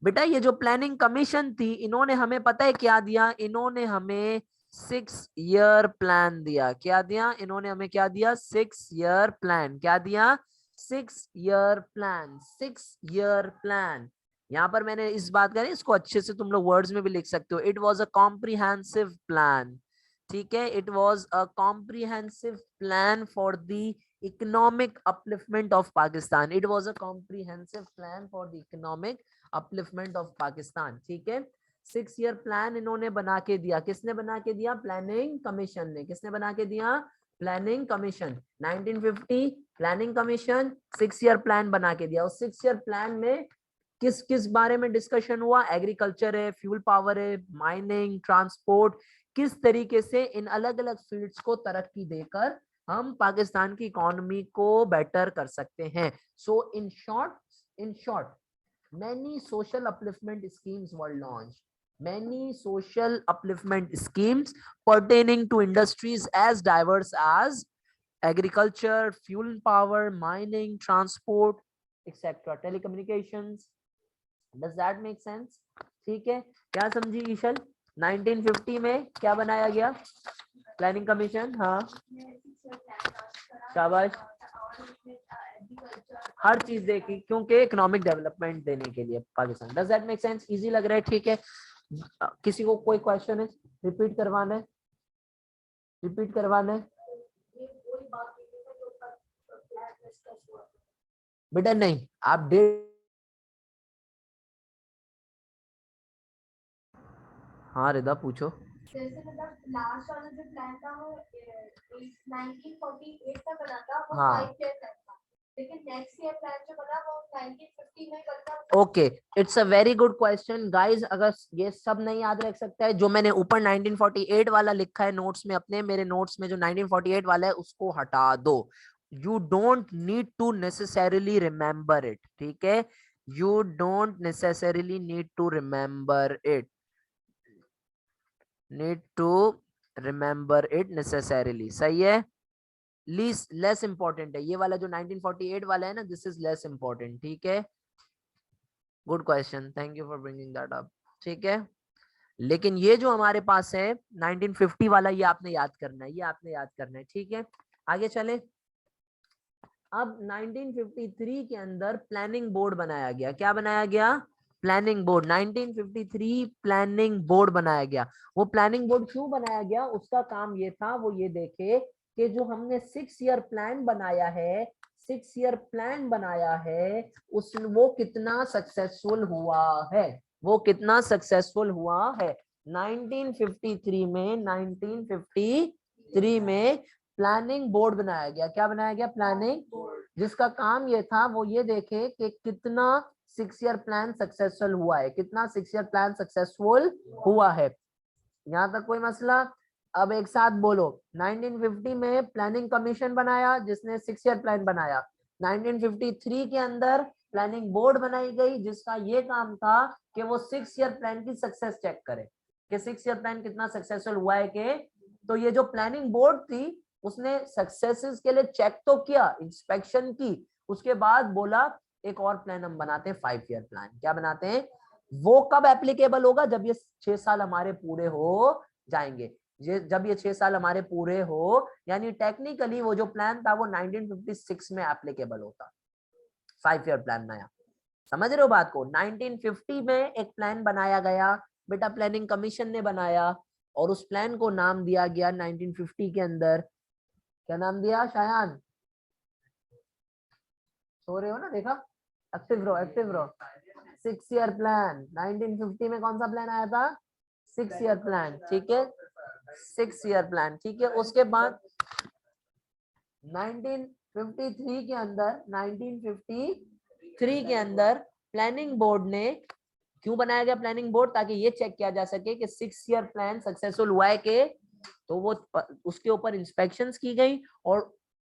बेटा ये जो प्लानिंग कमीशन थी, इन्होंने हमें पता है क्या दिया? इन्होंने हमें 6 ईयर प्लान दिया। क्या दिया इन्होंने हमें? क्या दिया? 6 ईयर प्लान। क्या दिया? 6 ईयर प्लान। 6 year plan. यहाँ पर मैंने इस बात करी, इसको अच्छे से तुम लोग वर्ड्स में भी लिख सकते हो। It was a comprehensive plan, ठीक है। It was a comprehensive plan for the economic upliftment of Pakistan. It was a comprehensive plan for the economic upliftment of Pakistan, ठीक है। 6 ईयर प्लान इन्होंने बना के दिया। किसने बना के दिया? प्लानिंग कमीशन ने। किसने बना के दिया? Planning commission. 1950 planning commission 6 year plan बना के दिया। उस 6 ईयर प्लान में किस किस बारे में डिस्कशन हुआ? एग्रीकल्चर है, फ्यूल पावर है, माइनिंग, ट्रांसपोर्ट, किस तरीके से इन अलग अलग फील्ड्स को तरक्की देकर हम पाकिस्तान की इकोनॉमी को बेटर कर सकते हैं। So in short many social upliftment schemes were launched. Many social upliftment schemes pertaining to industries as diverse as agriculture, fuel power, mining, transport, etc. Telecommunications. Does that make sense? ठीक है, क्या समझी ईशल? 1950 में क्या बनाया गया? Planning commission. हाँ शाबाश। हर चीज देखी, क्योंकि इकोनॉमिक डेवलपमेंट देने के लिए Pakistan. Does that make sense? Easy लग रहा है? ठीक है, किसी को कोई क्वेश्चन है? रिपीट करवाना है? रिपीट करवाना है? बेटा नहीं, आप डेट। हाँ रिदा पूछो। जैसे मतलब लास्ट वाला जो प्लान था वो 1948 तक बना था, वो हाँ 5 ईयर प्लान था, लेकिन नेक्स्ट ईयर प्लान जो बना वो 1950 में बनता। Okay, it's a very good question guys. अगर ये सब नहीं याद रख सकता है, जो मैंने ऊपर 1948 वाला लिखा है नोट्स में अपने, मेरे नोट्स में जो 1948 वाला है उसको हटा दो। You don't need to necessarily remember it, ठीक है। You don't necessarily need to remember it, need to remember it necessarily. सही है, लेस इंपॉर्टेंट है ये वाला जो 1948 वाला है ना, दिस इज लेस इंपॉर्टेंट, ठीक है। Good question, thank you for bringing that up, ठीक है। लेकिन ये जो हमारे पास है 1950 वाला, ये आपने याद करना है, ये आपने याद करना है, ठीक है। आगे चले। अब 1953 के अंदर प्लानिंग बोर्ड बनाया गया। क्या बनाया गया? Planning board. 1953 प्लानिंग बोर्ड बनाया गया। वो प्लानिंग बोर्ड क्यों बनाया गया? उसका काम ये था, वो ये देखे कि जो हमने 6 ईयर प्लान बनाया है, 6 ईयर प्लान बनाया है, उस वो कितना सक्सेसफुल हुआ है, वो कितना सक्सेसफुल हुआ है। 1953 में 1953 में प्लानिंग बोर्ड बनाया गया। क्या बनाया गया? प्लानिंग बोर्ड, जिसका काम ये था, वो ये देखे कि कितना 6 ईयर प्लान सक्सेसफुल हुआ है, कितना 6 ईयर प्लान सक्सेसफुल हुआ है। यहाँ तक कोई मसला? अब एक साथ बोलो। 1950 में प्लानिंग कमीशन बनाया जिसने 6 ईयर प्लान बनाया। 1953 के अंदर प्लानिंग बोर्ड बनाई गई जिसका ये काम था कि वो 6 ईयर प्लान की सक्सेस चेक करे कि 6 ईयर प्लान कितना सक्सेसफुल हुआ है के। तो ये जो प्लानिंग बोर्ड थी उसने सक्सेसेस के लिए चेक तो किया, इंस्पेक्शन की, उसके बाद बोला एक और प्लान हम बनाते हैं, 5 ईयर प्लान। क्या बनाते हैं? वो कब एप्लीकेबल होगा? जब ये 6 साल हमारे पूरे हो जाएंगे। जब ये 6 साल हमारे पूरे हो, यानी टेक्निकली वो जो प्लान था वो 1956 में एप्लीकेबल होता, 5 ईयर प्लान नया। समझ रहे हो बात को? 1950 में एक प्लान बनाया गया, बेटा प्लानिंग कमीशन ने बनाया, और उस प्लान को नाम दिया गया 1950 के अंदर। क्या नाम दिया शायान? सो रहे हो ना? देखा, एक्टिव रहो, एक्टिव रहो। 6 ईयर प्लान। 1950 में कौन सा प्लान आया था? 6 ईयर प्लान, ठीक है, 6 ईयर प्लान, ठीक है। उसके बाद 1953 के अंदर, 1953 के अंदर प्लानिंग बोर्ड ने, क्यों बनाया गया प्लानिंग बोर्ड? ताकि ये चेक किया जा सके कि 6 ईयर प्लान सक्सेसफुल हुआ है कि, तो वो उसके ऊपर इंस्पेक्शंस की गई और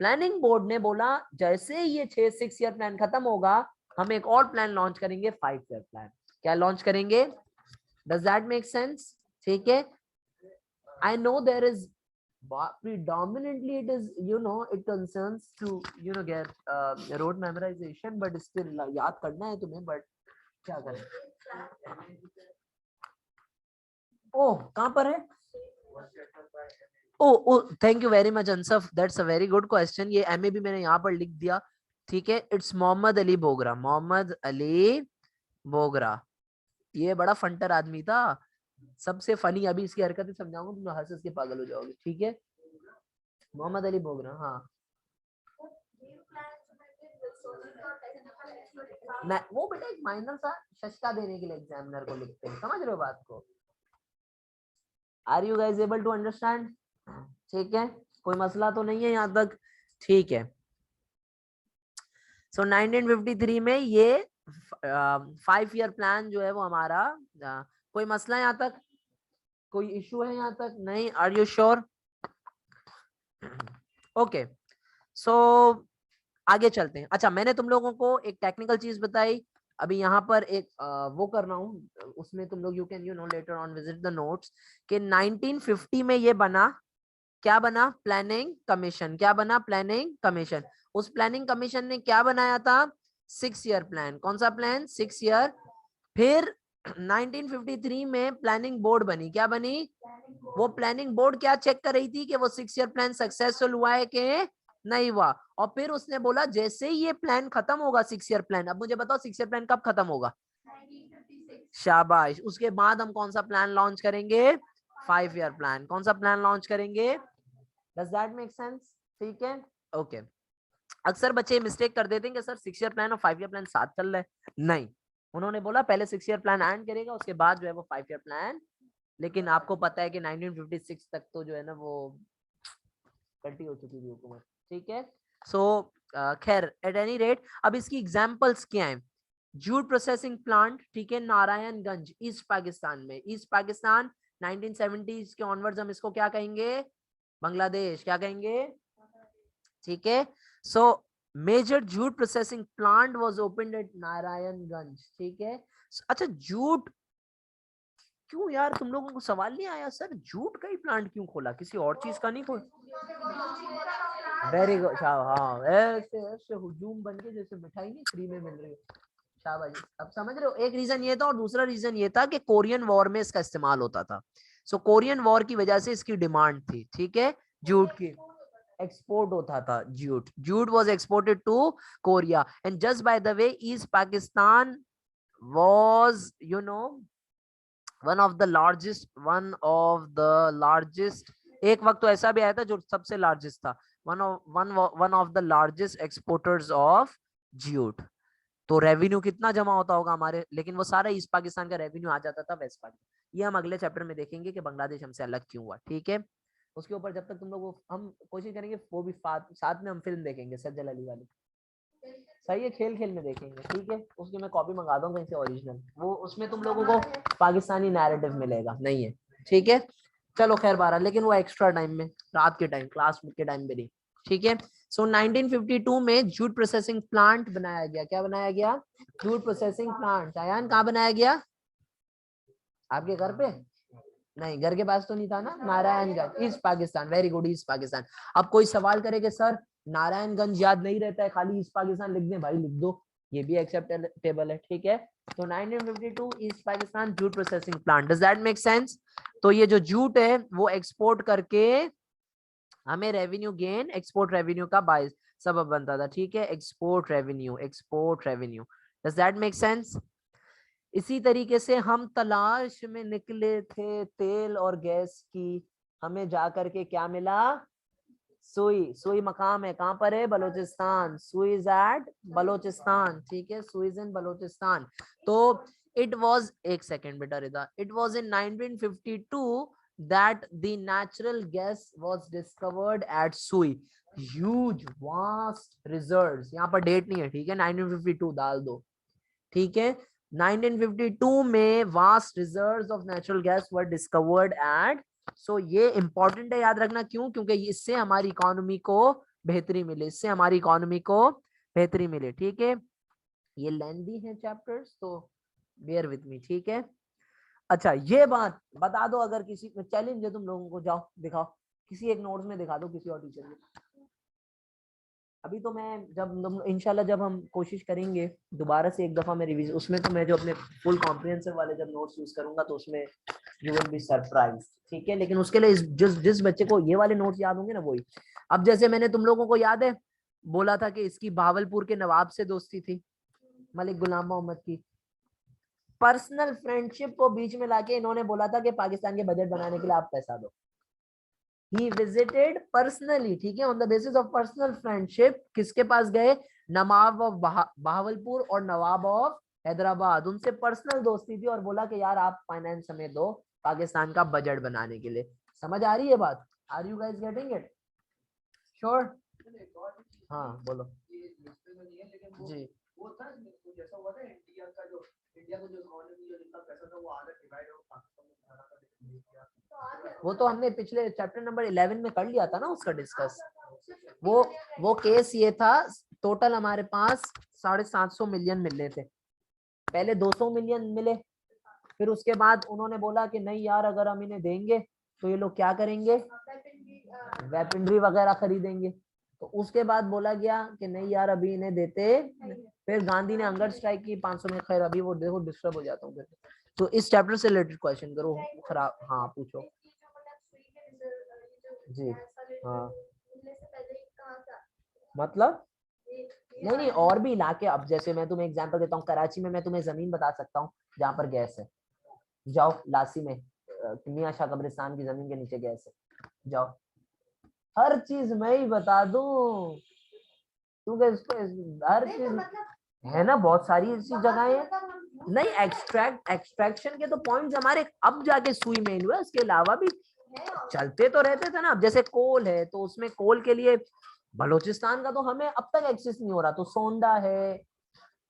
प्लानिंग बोर्ड ने बोला जैसे ये 6 ईयर प्लान खत्म होगा हम एक और प्लान लॉन्च करेंगे, 5 ईयर प्लान। क्या लॉन्च करेंगे? Does that make sense? ठीक है, I know there is predominantly it is, it concerns to get road memorization, but still याद करना है तुम्हें, but क्या करें। ओह कहाँ पर है? Oh thank you very much Ansaf, that's a very good question. ये एमए भी मैंने यहाँ पर लिख दिया, ठीक है। इट्स मोहम्मद अली बोगरा, मोहम्मद अली बोगरा। ये बड़ा फंटर आदमी था, सबसे फनी। अभी इसकी हरकतें समझाऊंगा, तुम हंस के पागल हो जाओगे, ठीक है। मोहम्मद अली बोगरा, हाँ। वो बेटा एक माइनर सा शशका देने के लिए एग्जामिनर को लिखते हैं, समझ रहे हो बात को? Are you guys able to understand? ठीक है, कोई मसला तो नहीं है यहाँ तक, ठीक है। सो 1953 में ये 5 ईयर प्लान जो है वो हमारा, कोई मसला यहाँ तक, कोई इशू है यहाँ तक? नहीं, आर यू श्योर? ओके, सो आगे चलते हैं। अच्छा, मैंने तुम लोगों को एक टेक्निकल चीज बताई, अभी यहाँ पर एक वो कर रहा हूँ, उसमें तुम लोग you can later on visit the notes, कि 1950 में ये बना, क्या बना? Planning commission. क्या बना? Planning commission. उस प्लानिंग कमीशन ने क्या बनाया था? 6 ईयर प्लान। कौन सा प्लान? 6 ईयर। फिर 1953 में प्लानिंग बोर्ड बनी। क्या बनी? वो प्लानिंग बोर्ड क्या चेक कर रही थी कि वो 6 ईयर प्लान सक्सेसफुल हुआ है कि नहीं हुआ। और फिर उसने बोला जैसे ही ये प्लान खत्म होगा 6 ईयर प्लान, अब मुझे बताओ 6 ईयर प्लान कब खत्म होगा? 1956। शाबाश। उसके बाद हम कौन सा प्लान लॉन्च करेंगे? 5 ईयर प्लान। कौन सा प्लान लॉन्च करेंगे? Does that make sense? ठीक है, ओके। अक्सर बच्चे मिस्टेक कर देते हैं कि सर 6 ईयर प्लान और 5 ईयर प्लान साथ चल रहे हैं। नहीं, उन्होंने बोला पहले 6 ईयर प्लान एंड करेगा, उसके बाद जो है वो 5 ईयर प्लान। लेकिन आपको पता है कि 1956 तक तो जो है ना वो कल्टी हो चुकी थी हुकूमत, ठीक है। सो खैर, एट एनी रेट, अब इसकी एग्जांपल्स क्या हैं? जूट प्रोसेसिंग प्लांट, ठीक है, नारायणगंज, ईस्ट पाकिस्तान में। ईस्ट पाकिस्तान 1970s के ऑनवर्ड्स हम इसको क्या कहेंगे? बांग्लादेश। क्या कहेंगे? ठीक है। So major jute processing plant was opened at Narayanganj, ठीक है। अच्छा, जूट क्यों यार, तुम लोगों को सवाल नहीं आया सर जूट का ही प्लांट क्यों खोला, किसी और चीज का नहीं खोला? वेरी गुड, हाँ, ऐसे ऐसे हुजूम बन के जैसे मिठाई नहीं फ्री में मिल रही है। शाबाश, अब समझ रहे हो? एक रीजन ये था, और दूसरा रीजन ये था कि कोरियन वॉर में इसका इस्तेमाल होता था। सो कोरियन वॉर की वजह से इसकी डिमांड थी, ठीक है, जूट की। एक्सपोर्ट होता था jute, jute was exported to Korea. And just by the way, east Pakistan was one of the largest, एक वक्त तो ऐसा भी आया था जो सबसे लार्जेस्ट था, one of the largest exporters of jute. तो रेवेन्यू कितना जमा होता होगा हमारे, लेकिन वो सारा ईस्ट पाकिस्तान का रेवेन्यू आ जाता था वेस्ट पाकिस्तान। ये हम अगले चैप्टर में देखेंगे कि बांग्लादेश हमसे अलग क्यों हुआ, ठीक है। उसके ऊपर जब तक तुम लोग, हम कोशिश करेंगे वो भी साथ में हम फिल्म देखेंगे सज्जल अली वाली, सही है, खेल खेल में देखेंगे, ठीक है। उसकी मैं कॉपी मंगा दूंगा कहीं से ओरिजिनल, वो उसमें तुम लोगों को पाकिस्तानी नैरेटिव मिलेगा, नहीं है, ठीक है। चलो खैर 12, लेकिन वो एक्स्ट्रा टाइम में, रात के टाइम, क्लास के टाइम में नहीं, ठीक है। सो 1952 में जूट प्रोसेसिंग प्लांट बनाया गया। क्या बनाया गया? Jute processing plant. अयान कहाँ बनाया गया? आपके घर पे? नहीं, घर के पास तो नहीं था ना, Narayanganj, east Pakistan. Very good, east Pakistan. अब कोई सवाल करे कि सर नारायणगंज याद नहीं रहता है, खाली ईस्ट पाकिस्तान लिख दें, भाई लिख दो, ये भी एक्सेप्टेबल है, ठीक है। तो 1952 east Pakistan jute processing plant. Does that make sense? तो ये जो जूट है वो एक्सपोर्ट करके हमें रेवेन्यू गेन, एक्सपोर्ट रेवेन्यू का बायस सबब बनता था, ठीक है। Export revenue, export revenue. Does that make sense? इसी तरीके से हम तलाश में निकले थे तेल और गैस की, हमें जाकर के क्या मिला? सुई, सुई मकाम है, कहाँ पर है? बलोचिस्तान। सुई इज एट बलोचिस्तान, ठीक है, सुई इज इन बलोचिस्तान। तो इट वाज, एक सेकेंड बेटा Rida, it was in 1952 that the natural gas was discovered at Sui. Huge vast reserves, यहाँ पर डेट नहीं है, ठीक है, 1952 डाल दो, ठीक है। 1952 में vast reserves of natural gas were discovered at, सो ये इंपॉर्टेंट है, याद रखना, क्यों? क्योंकि इससे हमारी इकोनॉमी को बेहतरी मिले, इससे हमारी इकोनॉमी को बेहतरी मिले, ठीक है। ये लेंदी है चैप्टर्स, तो बेयर विथ मी, ठीक है। अच्छा, ये बात बता दो, अगर किसी में चैलेंज है तुम लोगों को, जाओ दिखाओ, किसी एक नोट्स में दिखा दो, किसी और टीचर को। अभी तो मैं जब इंशाल्लाह जब हम कोशिश करेंगे दोबारा से एक दफा मैं रिवीजन, उसमें तो मैं जो अपने फुल कॉम्प्रिहेंसिव वाले जब नोट्स यूज करूंगा तो उसमें यू विल बी सरप्राइज, ठीक है। लेकिन उसके लिए जिस बच्चे को ये वाले नोट्स याद होंगे ना, वही। अब जैसे मैंने तुम लोगों को याद है बोला था कि इसकी भावलपुर के नवाब से दोस्ती थी, मलिक गुलाम मोहम्मद की। पर्सनल फ्रेंडशिप को बीच में लाके इन्होंने बोला था कि पाकिस्तान के बजट बनाने के लिए आप पैसा दो। He visited personally, ठीक है, on the basis of personal friendship, किसके पास गए? नवाब ऑफ बहावलपुर और नवाब ऑफ हैदराबाद, उनसे पर्सनल दोस्ती थी, और बोला कि यार आप फाइनेंस हमें दो पाकिस्तान का बजट बनाने के लिए। समझ आ रही है बात? Are you guys getting it? Sure? हाँ बोलो जी। वो था जैसा हुआ था इंडिया का जो इकोनॉमी जो जितना पैसा था वो आधा डिवाइड हो पाकिस्तान में सारा का दिया। वो तो हमने पिछले चैप्टर नंबर 11 में कर लिया था ना उसका डिस्कस। वो केस ये था, टोटल हमारे पास 750 मिलियन मिलने थे, पहले 200 मिलियन मिले, फिर उसके बाद उन्होंने बोला कि नहीं यार अगर हम इन्हें देंगे तो ये लोग क्या करेंगे, वेपनरी वगैरह खरीदेंगे। तो उसके बाद बोला गया कि नहीं यार अभी इन्हें देते, फिर गांधी ने हंगर स्ट्राइक की 500 में। खैर अभी वो देखो डिस्टर्ब हो जाता हूँ फिर। तो इस चैप्टर से रिलेटेड क्वेश्चन करो, खराब, हाँ पूछो जी। हाँ मतलब नहीं, और भी इलाके, अब जैसे मैं तुम्हें एग्जांपल देता हूँ, कराची में मैं तुम्हें जमीन बता सकता हूँ जहाँ पर गैस है, जाओ लासी में मियां शाह कब्रिस्तान की जमीन के नीचे गैस है, जाओ, हर चीज मैं ही बता दूं क्योंकि इसको हर चीज है ना, बहुत सारी ऐसी जगहें हैं। नहीं, एक्सट्रैक्शन के तो पॉइंट्स हमारे अब जाके सुई में हुए, उसके अलावा भी चलते तो रहते थे ना। अब जैसे कोल है तो उसमें कोल के लिए बलोचिस्तान का तो हमें अब तक एक्सेस नहीं हो रहा, तो सोंडा है,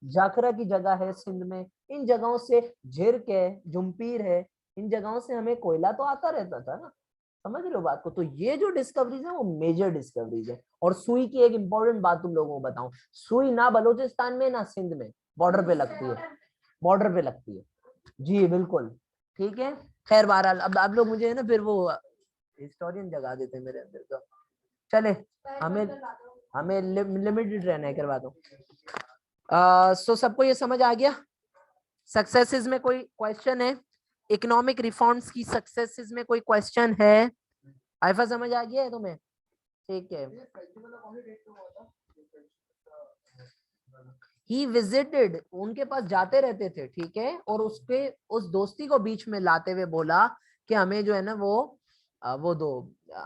जाखरा की जगह है सिंध में, इन जगहों से, झिरक है, जुम्पीर है, इन जगहों से हमें कोयला तो आता रहता था ना। समझ रहे हो बात को? तो ये जो डिस्कवरीज है वो मेजर डिस्कवरीज है। और सुई की एक इंपॉर्टेंट बात तुम लोगों को बताऊं, सुई ना बलोचिस्तान में ना सिंध में, बॉर्डर पे लगती है, बॉर्डर पे लगती है जी, बिल्कुल, ठीक है। खैर बहरहाल अब आप लोग मुझे है ना फिर वो हिस्टोरियन जगा देते हैं मेरे अंदर का। चले, हमें लिमिटेड रहना है, करवा दो। सो सबको ये समझ आ गया? सक्सेसेस में कोई क्वेश्चन है? इकोनॉमिक रिफॉर्म्स की सक्सेसेस में कोई क्वेश्चन है? आइफा समझ आ गया है तुम्हें? ठीक है। ही विजिटेड, उनके पास जाते रहते थे, ठीक है, और उसके उस दोस्ती को बीच में लाते हुए बोला कि हमें जो है ना वो दो,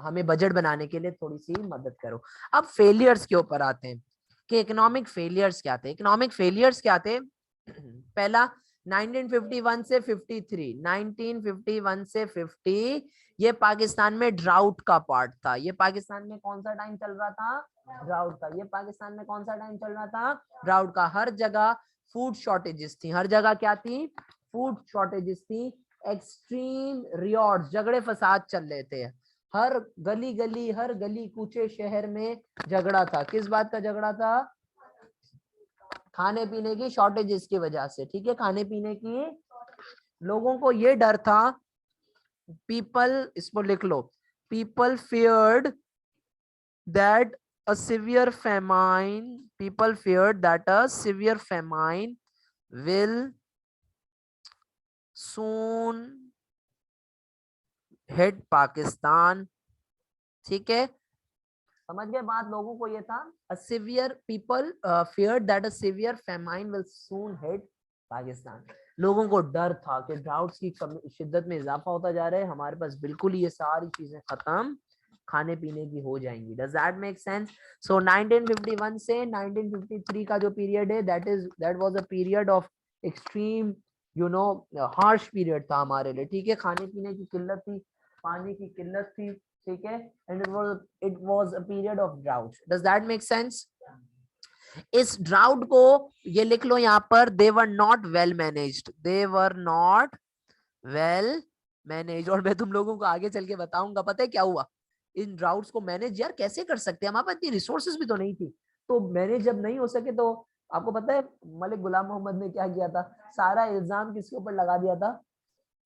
हमें बजट बनाने के लिए थोड़ी सी मदद करो। अब फेलियर्स के ऊपर आते हैं कि इकोनॉमिक फेलियर्स क्या थे। इकोनॉमिक फेलियर्स क्या थे? पहला 1951 से 53, 1951 से 50 ये पाकिस्तान में ड्राउट का पार्ट था। ये पाकिस्तान में कौन सा टाइम चल रहा था? ड्राउट का। ये पाकिस्तान में कौन सा टाइम चल रहा था? ड्राउट का। हर जगह फूड शॉर्टेजेस थी, हर जगह क्या थी? फूड शॉर्टेजेस थी। एक्सट्रीम रियॉर्ड्स, झगड़े फसाद चल रहे थे, हर गली गली, हर गली कूचे शहर में झगड़ा था। किस बात का झगड़ा था? खाने पीने की शॉर्टेजेस की वजह से, ठीक है, खाने पीने की। लोगों को ये डर था, पीपल, इसको लिख लो, people feared that a severe famine, people feared that a severe famine will soon hit Pakistan, ठीक है, समझ गए बात? लोगों को ये था, a severe, people feared that a severe famine will soon hit Pakistan. लोगों को डर था कि ड्राउट्स की शिद्दत में इजाफा होता जा रहा है, हमारे पास बिल्कुल ये सारी चीजें खत्म खाने पीने की हो जाएंगी। Does that make sense? So 1951 से 1953 का जो पीरियड है that was a period of extreme you know harsh period था हमारे लिए, ठीक है। खाने पीने की किल्लत थी, पानी की किल्लत थी, ठीक है। And it was a period of drought. Does that make sense? इस ड्राउट को ये लिख लो यहाँ पर, they were not well managed, they were not well manage. और मैं तुम लोगों को आगे चल के बताऊंगा पता है क्या हुआ। इन ड्राउट्स को मैनेज यार कैसे कर सकते हैं, हमारे पास इतनी रिसोर्सेज भी तो नहीं थी। तो मैनेज जब नहीं हो सके तो आपको पता है मलिक गुलाम मोहम्मद ने क्या किया था, सारा इल्जाम किसके ऊपर लगा दिया था,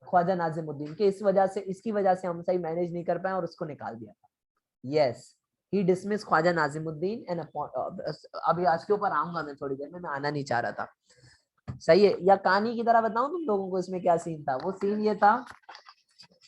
ख्वाजा नाजिमुद्दीन के। इसकी वजह से हम सही मैनेज नहीं कर पाए और उसको निकाल दिया था। Yes, he dismiss Khwaja Nazimuddin and अभी आज के ऊपर आऊंगा मैं थोड़ी देर में, मैं आना नहीं चाह रहा था। सही है, या कहानी की तरह बताऊं तुम लोगों को इसमें क्या सीन था। वो सीन ये था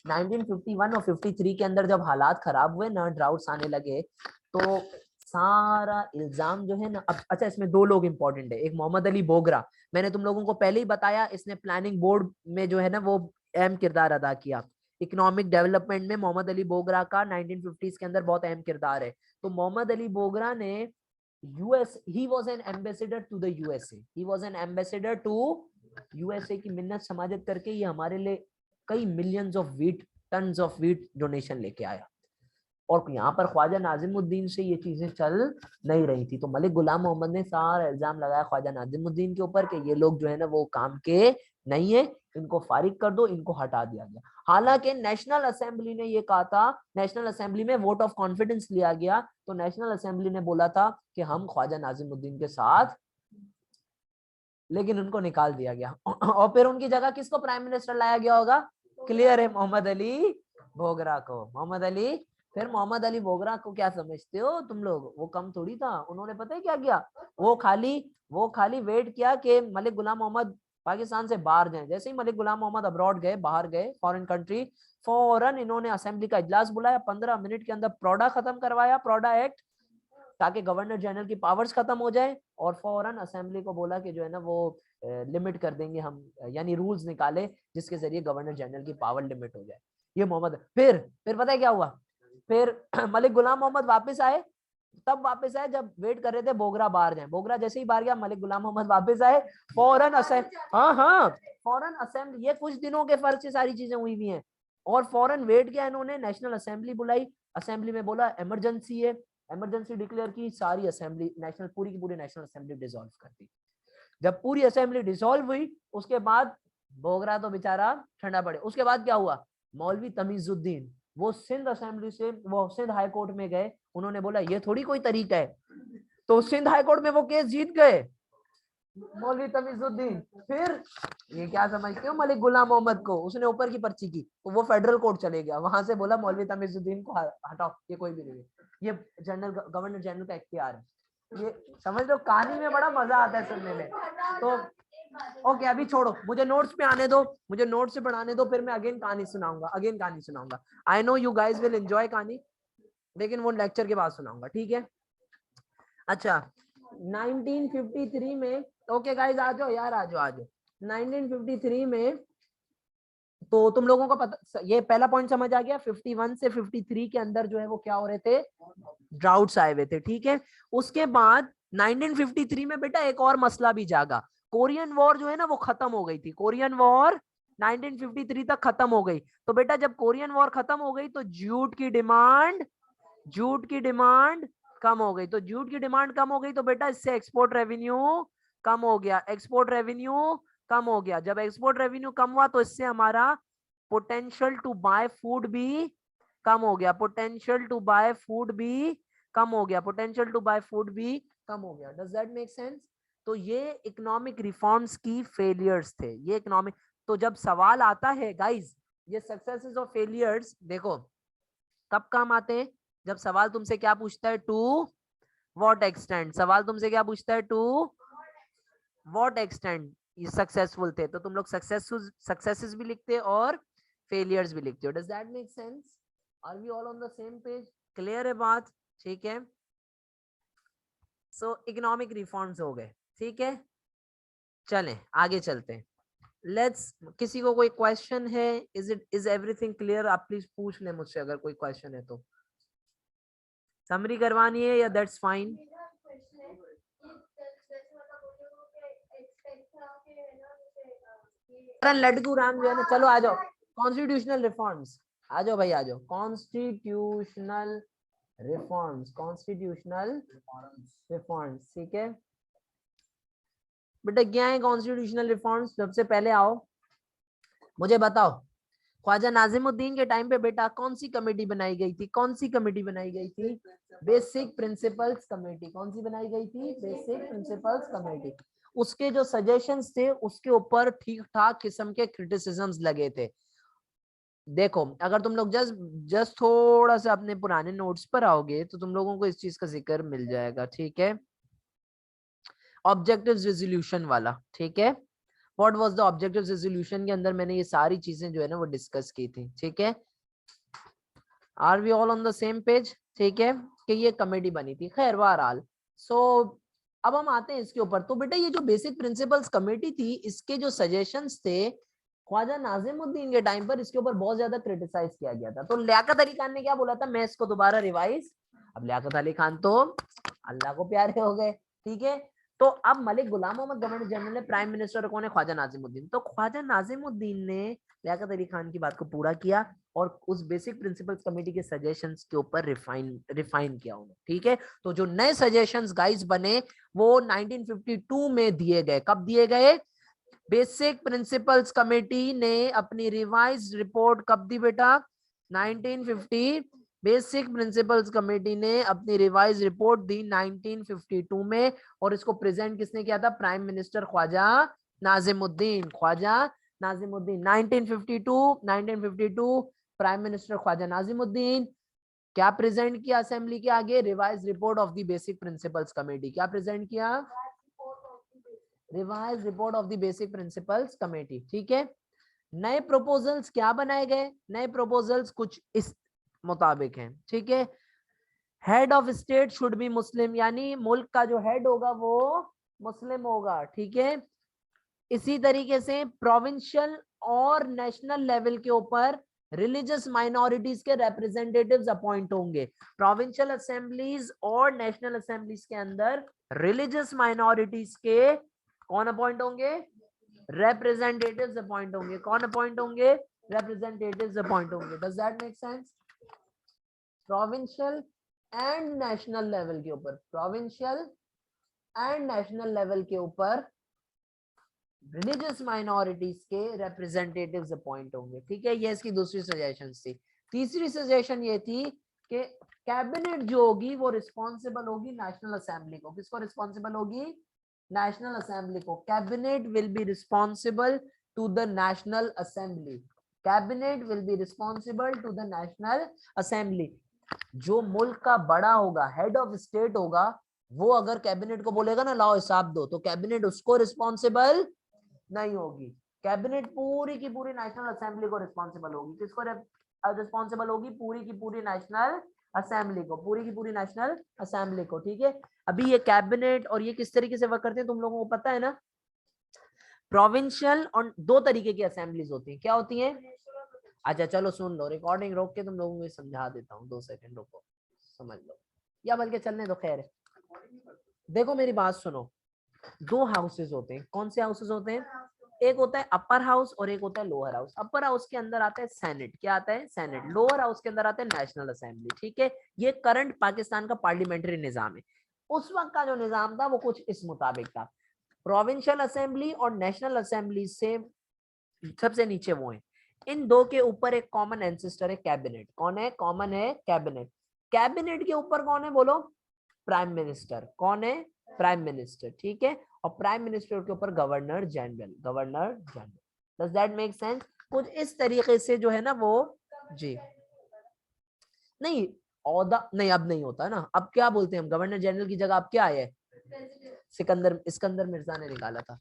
1951 और 53 के अंदर जब हालात खराब हुए ना, ड्राउट्स आने लगे, तो सारा इल्जाम जो है ना, अब अच्छा इसमें दो लोग इंपॉर्टेंट है। एक मोहम्मद अली बोगरा, मैंने तुम लोगों को पहले ही बताया, इसने प्लानिंग बोर्ड में जो है ना वो अहम किरदार अदा किया। इकोनॉमिक डेवलपमेंट में मोहम्मद अली बोगरा का 1950s के अंदर बहुत अहम किरदार है। तो मोहम्मद अली बोगरा ने he was an ambassador to the USA, he was an ambassador to USA की मिन्नत समाजत करके ये हमारे लिए कई millions of wheat, tons of wheat donation लेके आया। और यहाँ पर ख्वाजा नाजिमुद्दीन से ये चीजें चल नहीं रही थी, तो मलिक गुलाम मोहम्मद ने सारा इल्जाम लगाया ख्वाजा नाजिमुद्दीन के ऊपर कि ये लोग जो है ना वो काम के नहीं है, इनको फारिग कर दो, इनको हटा दिया गया। हालांकि नेशनल असेंबली ने ये कहा था, नेशनल असेंबली में वोट ऑफ कॉन्फिडेंस लिया गया, तो नेशनल असेंबली ने बोला था कि हम ख्वाजा नाजिमुद्दीन के साथ, लेकिन उनको निकाल दिया गया। और फिर उनकी जगह किसको प्राइम मिनिस्टर लाया गया होगा? क्लियर है, मोहम्मद अली बोगरा को। मोहम्मद अली, फिर मोहम्मद अली बोगरा को क्या समझते हो तुम लोग, वो कम थोड़ी था। उन्होंने पता है क्या किया, वो खाली वेट किया कि मलिक गुलाम मोहम्मद पाकिस्तान से बाहर जाए। जैसे ही मलिक गुलाम मोहम्मद अब्रॉड गए, बाहर गए फॉरेन कंट्री, फौरन इन्होंने असेंबली का इजलास बुलाया, 15 मिनट के अंदर प्रोडा खत्म करवाया, प्रोडा एक्ट, ताकि गवर्नर जनरल की पावर्स खत्म हो जाए। और फौरन असेंबली को बोला कि जो है ना वो लिमिट कर देंगे हम, यानी रूल्स निकाले जिसके जरिए गवर्नर जनरल की पावर लिमिट हो जाए। ये मोहम्मद, फिर पता है क्या हुआ, फिर मलिक गुलाम मोहम्मद वापस आए, तब वापस आए जब वेट कर रहे थे बोगरा बाहर जाए। बोगरा जैसे ही बाहर गया, मलिक गुलाम मोहम्मद वापस आए, फौरन असेंबली, हाँ फौरन असेंबली, ये कुछ दिनों के फर्क से सारी चीजें हुई भी हैं। और फौरन वेट किया इन्होंने, नेशनल असेंबली बुलाई, असेंबली में बोला इमरजेंसी है, इमरजेंसी डिक्लेयर की, सारी असेंबली नेशनल, पूरी की पूरी नेशनल असेंबली डिसॉल्व कर दी। जब पूरी असेंबली डिसॉल्व हुई, उसके बाद बोगरा तो बेचारा ठंडा पड़े। उसके बाद क्या हुआ, मौलवी तमीजुद्दीन वो सिंध असेंबली से वो सिंध हाई कोर्ट में गए, उन्होंने बोला ये थोड़ी कोई तरीका है, तो सिंध हाई कोर्ट में वो केस जीत गए मौलवी तमीजुद्दीन। फिर ये क्या समझते हो मलिक गुलाम मोहम्मद को, उसने ऊपर की पर्ची की, तो वो फेडरल कोर्ट चले गया, वहां से बोला मौलवी तमीजुद्दीन को हटाओ, ये कोई भी नहीं है, ये जनरल गवर्नर जनरल का इख्तियार है। ये समझ लो, कहानी में बड़ा मजा आता है सुनने में। तो ओके अभी छोड़ो, मुझे नोट्स पे आने दो, मुझे नोट्स से पढ़ाने दो, फिर मैं अगेन कहानी सुनाऊंगा। I know you guys will enjoy कहानी, लेकिन वो लेक्चर के बाद सुनाऊंगा, ठीक है। अच्छा 1953 में, ओके गाइज आ जाओ यार, आ जाओ 1953 में, तो तुम लोगों को पता, ये पहला पॉइंट समझ आ गया। 51 से 53 के अंदर जो है वो क्या हो रहे थे, ड्राउट्स आए हुए थे, ठीक है। उसके बाद 1953 में बेटा एक और मसला भी जागा, कोरियन वॉर जो है ना वो खत्म हो गई थी, कोरियन वॉर 1953 तक खत्म हो गई। तो बेटा जब कोरियन वॉर खत्म हो गई तो जूट की डिमांड कम हो गई, तो जूट की डिमांड कम हो गई, तो बेटा इससे एक्सपोर्ट रेवेन्यू कम हो गया, कम हो गया। जब एक्सपोर्ट रेवेन्यू कम हुआ तो इससे हमारा पोटेंशियल टू बाय फूड भी कम हो गया, डज दैट मेक सेंस? तो ये इकोनॉमिक रिफॉर्म्स की फेलियर्स थे, ये इकोनॉमिक। तो जब सवाल आता है गाइज, ये सक्सेसेस और फेलियर्स देखो कब काम आते हैं, जब सवाल तुमसे क्या पूछता है, टू व्हाट एक्सटेंट, सवाल तुमसे क्या पूछता है, टू व्हाट एक्सटेंट ये सक्सेसफुल थे, तो तुम लोग सक्सेसेस भी लिखते और फेलियर्स भी लिखते हो। Does that make sense? Are we all on the same page? Clear है बात? ठीक है। सो इकोनॉमिक रिफॉर्म्स हो गए, ठीक है। चलें आगे चलते हैं। लेट्स, किसी को कोई क्वेश्चन है? Is everything clear? आप प्लीज पूछ लें मुझसे अगर कोई क्वेश्चन है तो। समरी करवानी है या दैट्स फाइन? मेरा क्वेश्चन है कि जैसे मतलब वो लोगों के एक्सपेक्ट था कि है ना जैसे ये लड़कू राम जो है ना, चलो आ जाओ कॉन्स्टिट्यूशनल रिफॉर्म्स, आ जाओ भाई आ जाओ, कॉन्स्टिट्यूशनल रिफॉर्म्स, कॉन्स्टिट्यूशनल रिफॉर्म्स, ठीक है बेटा क्या है कॉन्स्टिट्यूशनल रिफॉर्म्स? सबसे पहले आओ मुझे बताओ, ख्वाजा नाजिमुद्दीन के टाइम पे बेटा कौन सी कमेटी बनाई गई थी? कौन सी कमेटी बनाई गई थी? Basic principles committee. कौन सी बनाई गई थी? Basic principles committee. उसके जो सजेशंस थे उसके ऊपर ठीक ठाक किस्म के क्रिटिसिज्म्स लगे थे। देखो अगर तुम लोग जस्ट थोड़ा सा अपने पुराने नोट्स पर आओगे तो तुम लोगों को इस चीज का जिक्र मिल जाएगा, ठीक है? ऑब्जेक्टिव्स रेजोल्यूशन वाला, ठीक है? What was the objectives resolution के अंदर मैंने ये सारी चीजें जो है ना वो डिस्कस की थी, ठीक है? Are we all on the same page, ठीक है? कि ये कमेटी बनी थी, खैर बहरहाल। सो अब हम आते हैं इसके ऊपर। तो बेटा ये जो बेसिक प्रिंसिपल्स कमेटी थी इसके जो सजेशंस थे ख्वाजा नाजिमुद्दीन के टाइम पर इसके ऊपर बहुत ज्यादा क्रिटिसाइज किया गया था। तो लियाकत अली खान ने क्या बोला था? मैं इसको दोबारा रिवाइज। अब लियाकत अली खान तो अल्लाह को प्यारे हो गए, ठीक है? तो अब मलिक गुलाम मोहम्मद गवर्नर जनरल ने प्राइम मिनिस्टर कौन है? ख्वाजा नाजिमुद्दीन। तो ख्वाजा नाजिमुद्दीन ने लियाकत अली खान की बात को पूरा किया और उस बेसिक प्रिंसिपल्स कमेटी के सजेशंस के ऊपर रिफाइन किया उन्होंने, ठीक है? तो जो नए सजेशंस गाइस बने वो 1952 में दिए गए। कब दिए गए? बेसिक प्रिंसिपल्स कमेटी ने अपनी रिवाइज रिपोर्ट कब दी बेटा? 1950। बेसिक प्रिंसिपल्स कमेटी ने अपनी रिवाइज रिपोर्ट दी 1952 में और इसको प्रेजेंट किसने किया था? Prime minister Khwaja Nazimuddin. Khwaja Nazimuddin 1952 prime minister Khwaja Nazimuddin क्या प्रेजेंट किया असेंबली के आगे? Revise report of the basic principles committee. क्या प्रेजेंट किया? Revise report of the basic principles committee, ठीक है? नए प्रपोजल्स क्या बनाए गए? नए प्रपोजल्स कुछ इस मुताबिक हैं, ठीक है? Head of state should be Muslim, यानी मुल्क का जो हेड होगा वो मुस्लिम होगा, ठीक है? इसी तरीके से प्रोविंशियल और नेशनल लेवल के ऊपर रिलीजियस माइनॉरिटीज के रिप्रेजेंटेटिव्स अपॉइंट होंगे। प्रोविंशियल असेंबलीज और नेशनल असेंबलीज के अंदर रिलीजियस माइनॉरिटीज के कौन अपॉइंट होंगे? रिप्रेजेंटेटिव्स अपॉइंट होंगे। कौन अपॉइंट होंगे? रिप्रेजेंटेटिव्स अपॉइंट होंगे। Does that make sense? Provincial and national level के ऊपर, प्रोविंशियल एंड नेशनल लेवल के ऊपर रिलीजियस माइनॉरिटीज के रिप्रेजेंटेटिव्स अपॉइंट होंगे, ठीक है? ये इसकी दूसरी सजेशन थी। तीसरी सजेशन ये थी कि कैबिनेट जो होगी वो रिस्पॉन्सिबल होगी नेशनल असेंबली को। किसको रिस्पॉन्सिबल होगी? नेशनल असेंबली को। Cabinet will be responsible to the national assembly. Cabinet will be responsible to the national assembly. जो मुल्क का बड़ा होगा, हेड ऑफ स्टेट होगा, वो अगर कैबिनेट को बोलेगा ना लाओ हिसाब दो, तो कैबिनेट उसको रिस्पॉन्सिबल नहीं होगी। कैबिनेट पूरी की पूरी नेशनल असेंबली को रिस्पॉन्सिबल होगी। किसको रिस्पॉन्सिबल होगी? पूरी की पूरी नेशनल असेंबली को, पूरी की पूरी नेशनल असेंबली को, ठीक है? अभी ये कैबिनेट और ये किस तरीके से वर्क करते हैं तुम लोगों को पता है ना? प्रोविंशियल और दो तरीके की असेंबलीज होती हैं। क्या होती हैं? अच्छा चलो सुन लो, रिकॉर्डिंग रोक के तुम लोगों को समझा देता हूँ, 2 सेकंड रुको, समझ लो, या बल्कि चलने दो, खैर देखो मेरी बात सुनो। 2 हाउसेस होते हैं। कौन से हाउसेस होते हैं? एक होता है अपर हाउस और एक होता है लोअर हाउस। अपर हाउस के अंदर आता है सेनेट। क्या आता है? सेनेट। लोअर हाउस के अंदर आता है नेशनल असेंबली, ठीक है? ये करंट पाकिस्तान का पार्लियामेंट्री निजाम है। उस वक्त का जो निजाम था वो कुछ इस मुताबिक था। प्रोविंशियल असेंबली और नेशनल असेंबली से सबसे नीचे वो है। इन दो के ऊपर एक कॉमन एंसेस्टर है, कैबिनेट। कौन है? कॉमन है कैबिनेट। कैबिनेट के ऊपर कौन है बोलो? Prime minister. कौन है? प्राइम मिनिस्टर, ठीक है? और प्राइम मिनिस्टर के ऊपर governor general. Governor general. Does that make sense? कुछ इस तरीके से जो है ना वो, जी नहीं औदा नहीं, अब नहीं होता ना। अब क्या बोलते हैं हम? गवर्नर जनरल की जगह अब क्या आया है? सिकंदर मिर्जा ने निकाला था।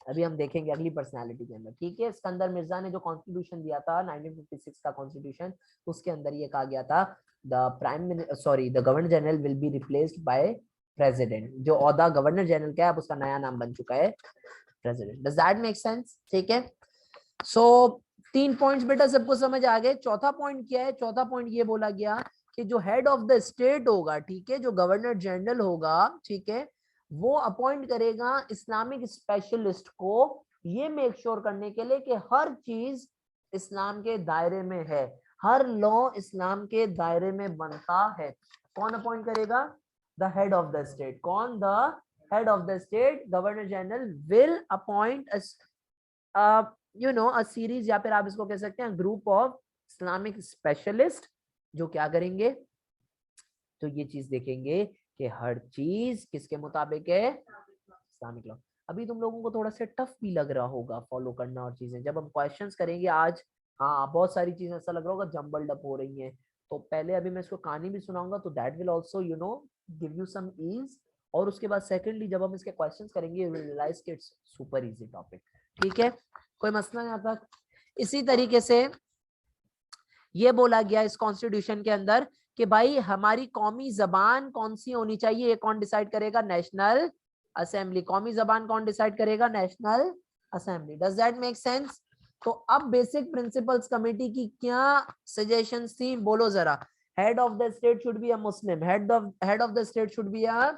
अभी हम देखेंगे अगली पर्सनालिटी के अंदर, ठीक है? सिकंदर मिर्जा ने जो कॉन्स्टिट्यूशन दिया था 1956 का कॉन्स्टिट्यूशन, उसके अंदर ये कहा गया था the governor general will be replaced by president. जो ओहदा गवर्नर जनरल का है अब उसका नया नाम बन चुका है president. Does that make sense? ठीक है? सो 3 पॉइंट्स बेटा सबको समझ आ गए। चौथा पॉइंट क्या है? चौथा पॉइंट ये बोला गया कि जो हेड ऑफ द स्टेट होगा, ठीक है, जो गवर्नर जनरल होगा, ठीक है, वो अपॉइंट करेगा इस्लामिक स्पेशलिस्ट को, ये मेक श्योर करने के लिए कि हर चीज इस्लाम के दायरे में है, हर लॉ इस्लाम के दायरे में बनता है। कौन अपॉइंट करेगा? The head of the state. कौन? The head of the state, governor general will appoint a series, या फिर आप इसको कह सकते हैं ग्रुप ऑफ इस्लामिक स्पेशलिस्ट, जो क्या करेंगे, तो ये चीज देखेंगे कि हर चीज किसके मुताबिक है, इस्लामिक लॉ। अभी तुम लोगों को थोड़ा सा टफ भी लग रहा होगा फॉलो करना और चीजें, जब हम क्वेश्चंस करेंगे आज, हाँ बहुत सारी चीजें ऐसा लग रहा होगा जम्बल्ड अप हो रही हैं, तो पहले अभी मैं इसको कहानी भी सुनाऊंगा, तो that will also give you some ease, और उसके बाद सेकंडली जब हम इसके क्वेश्चंस करेंगे यू विल रियलाइज कि इट्स सुपर इजी टॉपिक। ठीक है, कोई मसला यहाँ तक? इसी तरीके से ये बोला गया इस कॉन्स्टिट्यूशन के अंदर कि भाई हमारी कौमी जबान कौन सी होनी चाहिए, ये कौन डिसाइड करेगा? National assembly. कौमी जबान कौन डिसाइड करेगा? National assembly. Does that make sense? तो अब बेसिक प्रिंसिपल्स कमेटी की क्या सजेशंस थी, बोलो जरा। Head of the state should be a Muslim, head of the state should be a,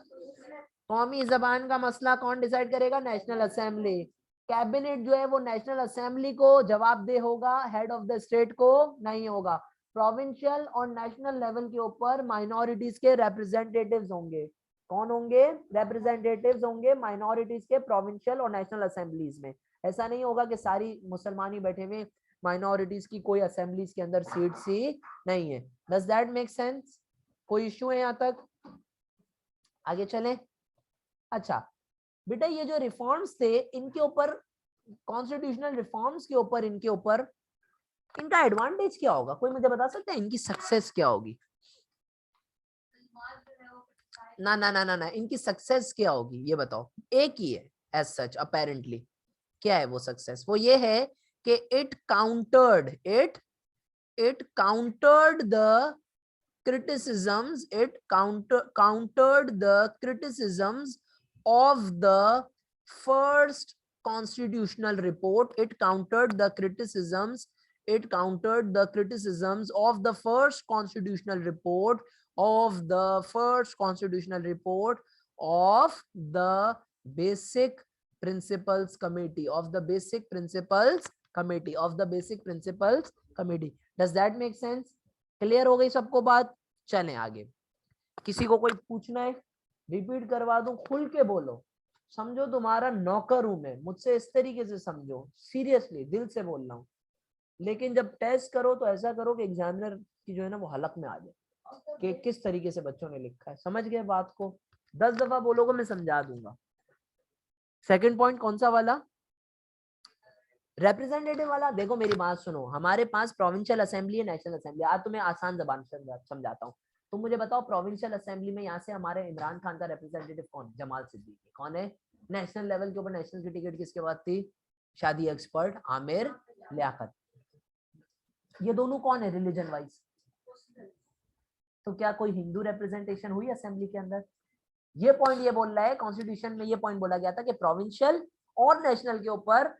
कौमी जबान का मसला कौन डिसाइड करेगा? National assembly. कैबिनेट जो है वो नेशनल असेंबली को जवाबदेह होगा, हेड ऑफ द स्टेट को नहीं होगा। प्रोविंशियल और नेशनल लेवल के ऊपर माइनॉरिटीज के रिप्रेजेंटेटिव्स होंगे। कौन होंगे? रिप्रेजेंटेटिव्स होंगे माइनॉरिटीज के प्रोविंशियल और नेशनल असेंबलीज में। ऐसा नहीं होगा कि सारी मुसलमान ही बैठे हुए, माइनॉरिटीज की कोई असेंबलीज के अंदर सीट्स ही नहीं है। Does that make sense? कोई इश्यू है यहाँ तक? आगे चलें। अच्छा बेटा, ये जो रिफॉर्म्स थे इनके ऊपर, कॉन्स्टिट्यूशनल रिफॉर्म्स के ऊपर, इनके ऊपर इनका एडवांटेज क्या होगा? कोई मुझे बता सकता है इनकी सक्सेस क्या होगी? ना ना ना ना ना, इनकी सक्सेस क्या होगी ये बताओ। एक ही है एज सच अपेरेंटली। क्या है वो सक्सेस? वो ये है कि it countered the criticisms, it countered the criticisms of the first constitutional report. It countered the criticisms of the first constitutional report of the basic principles committee does that make sense? Clear हो गई सबको बात? चलें आगे। किसी को कोई पूछना है? रिपीट करवा दूं? खुल के बोलो, समझो तुम्हारा नौकर हूं मैं, मुझसे इस तरीके से समझो, सीरियसली दिल से बोल रहा हूं। लेकिन जब टेस्ट करो तो ऐसा करो कि एग्जामिनर की जो है ना वो हलक में आ जाए कि किस तरीके से बच्चों ने लिखा है। समझ गए बात को? 10 दफा बोलोगे मैं समझा दूंगा। सेकंड पॉइंट कौन सा वाला? रिप्रेजेंटेटिव वाला। देखो मेरी बात सुनो, हमारे पास प्रोविंशियल असेंबली है, नेशनल असेंबली। आज तुम्हें आसान जबान से समझाता हूँ। तुम मुझे बताओ प्रोविंशियल असेंबली में यहाँ से हमारे इमरान खान का रिप्रेजेंटेटिव कौन? जमाल सिद्दीकी। कौन है? नेशनल लेवल के ऊपर नेशनल की टिकट किसके बाद थी? शादी एक्सपर्ट आमिर लियाकत। ये दोनों कौन है रिलीजन वाइज? तो क्या कोई हिंदू रिप्रेजेंटेशन हुई असेंबली के अंदर? ये पॉइंट ये बोल रहा है, कॉन्स्टिट्यूशन में ये पॉइंट बोला गया था कि प्रोविंशियल और नेशनल के ऊपर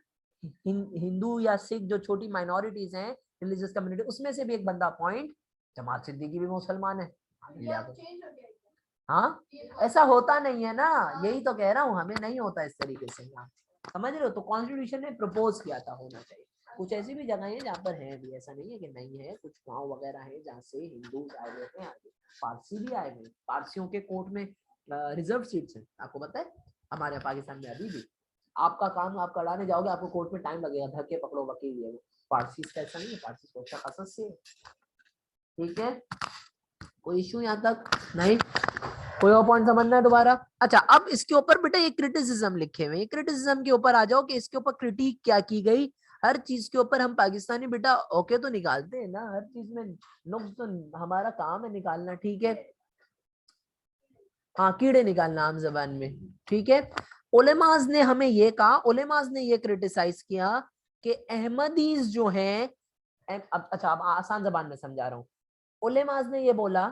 हिंदू या सिख जो छोटी माइनॉरिटीज हैं, रिलीजियस कम्युनिटी, उसमें से भी एक बंदा अपॉइंट। जमाल सिद्दीकी भी मुसलमान है। हाँ ऐसा होता नहीं है ना, यही तो कह रहा हूँ, हमें नहीं होता इस तरीके से। समझ रहे हो? तो कॉन्स्टिट्यूशन ने प्रपोज किया था होना चाहिए। कुछ ऐसी भी जगह है जहाँ पर है भी, ऐसा नहीं है कि नहीं है। कुछ गाँव वगैरह है जहाँ से हिंदू आए हुए हैं, पारसी भी आए हुए। पारसियों के कोर्ट में रिजर्व सीट्स है, आपको पता है? हमारे पाकिस्तान में अभी भी आपका काम, आप कराने जाओगे आपको कोर्ट में टाइम लगेगा, धक्के पकड़ो वकील है। पारसी का ऐसा नहीं है, पारसी को अच्छा खासा से। ठीक है, कोई इशू यहाँ तक नहीं? कोई और पॉइंट समझना है दोबारा? अच्छा अब इसके ऊपर बेटा ये क्रिटिसिज्म लिखे हुए, क्रिटिसिज्म के ऊपर आ जाओ कि इसके ऊपर क्रिटिक क्या की गई। हर चीज के ऊपर हम पाकिस्तानी बेटा ओके तो निकालते हैं ना, हर चीज में नुक्स तो हमारा काम है निकालना। ठीक है, हाँ कीड़े निकालना आम जबान में। ठीक है, उलेमाज ने हमें ये कहा, उलेमाज ने ये क्रिटिसाइज किया कि अहमदीज जो हैं, अच्छा अब आसान जबान में समझा रहा हूँ। उलेमाज ने ये बोला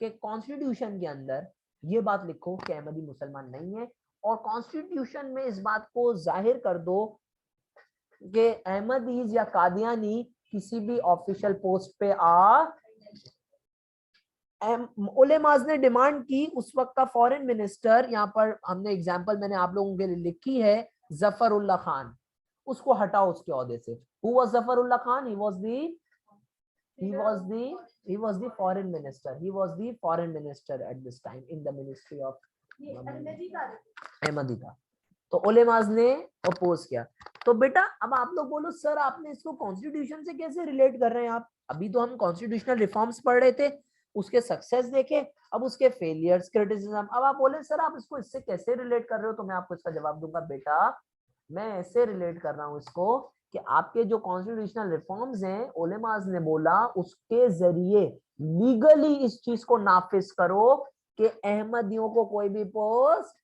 कि कॉन्स्टिट्यूशन के अंदर ये बात लिखो कि अहमदी मुसलमान नहीं है, और कॉन्स्टिट्यूशन में इस बात को जाहिर कर दो कि अहमदीज या कादियानी किसी भी ऑफिशियल पोस्ट पे आ उलेमाज ने डिमांड की, उस वक्त का फॉरेन मिनिस्टर, यहाँ पर हमने एग्जांपल मैंने आप लोगों के लिए लिखी है, जफरुल्लाह खान, उसको हटाओ उसके ओहदे से। Who was Zafrullah Khan? He was the foreign minister. He was the foreign minister at this time in the ministry of Ahmadi था। तो उलेमाज ने अपोज किया। तो बेटा अब आप लोग बोलो सर आपने इसको कॉन्स्टिट्यूशन से कैसे रिलेट कर रहे हैं आप? अभी तो हम कॉन्स्टिट्यूशनल रिफॉर्म्स पढ़ रहे थे, उसके सक्सेस देखे, अब उसके फेलियर्स, क्रिटिसिज्म, अब आप बोले सर आप इसको इससे कैसे रिलेट कर रहे हो? तो मैं आपको इसका जवाब दूंगा, बेटा मैं ऐसे रिलेट कर रहा हूँ इसको कि आपके जो कॉन्स्टिट्यूशनल रिफॉर्म्स हैं, उलेमाज ने बोला उसके जरिए लीगली इस चीज को नाफिज करो कि अहमदियों को कोई भी पोस्ट,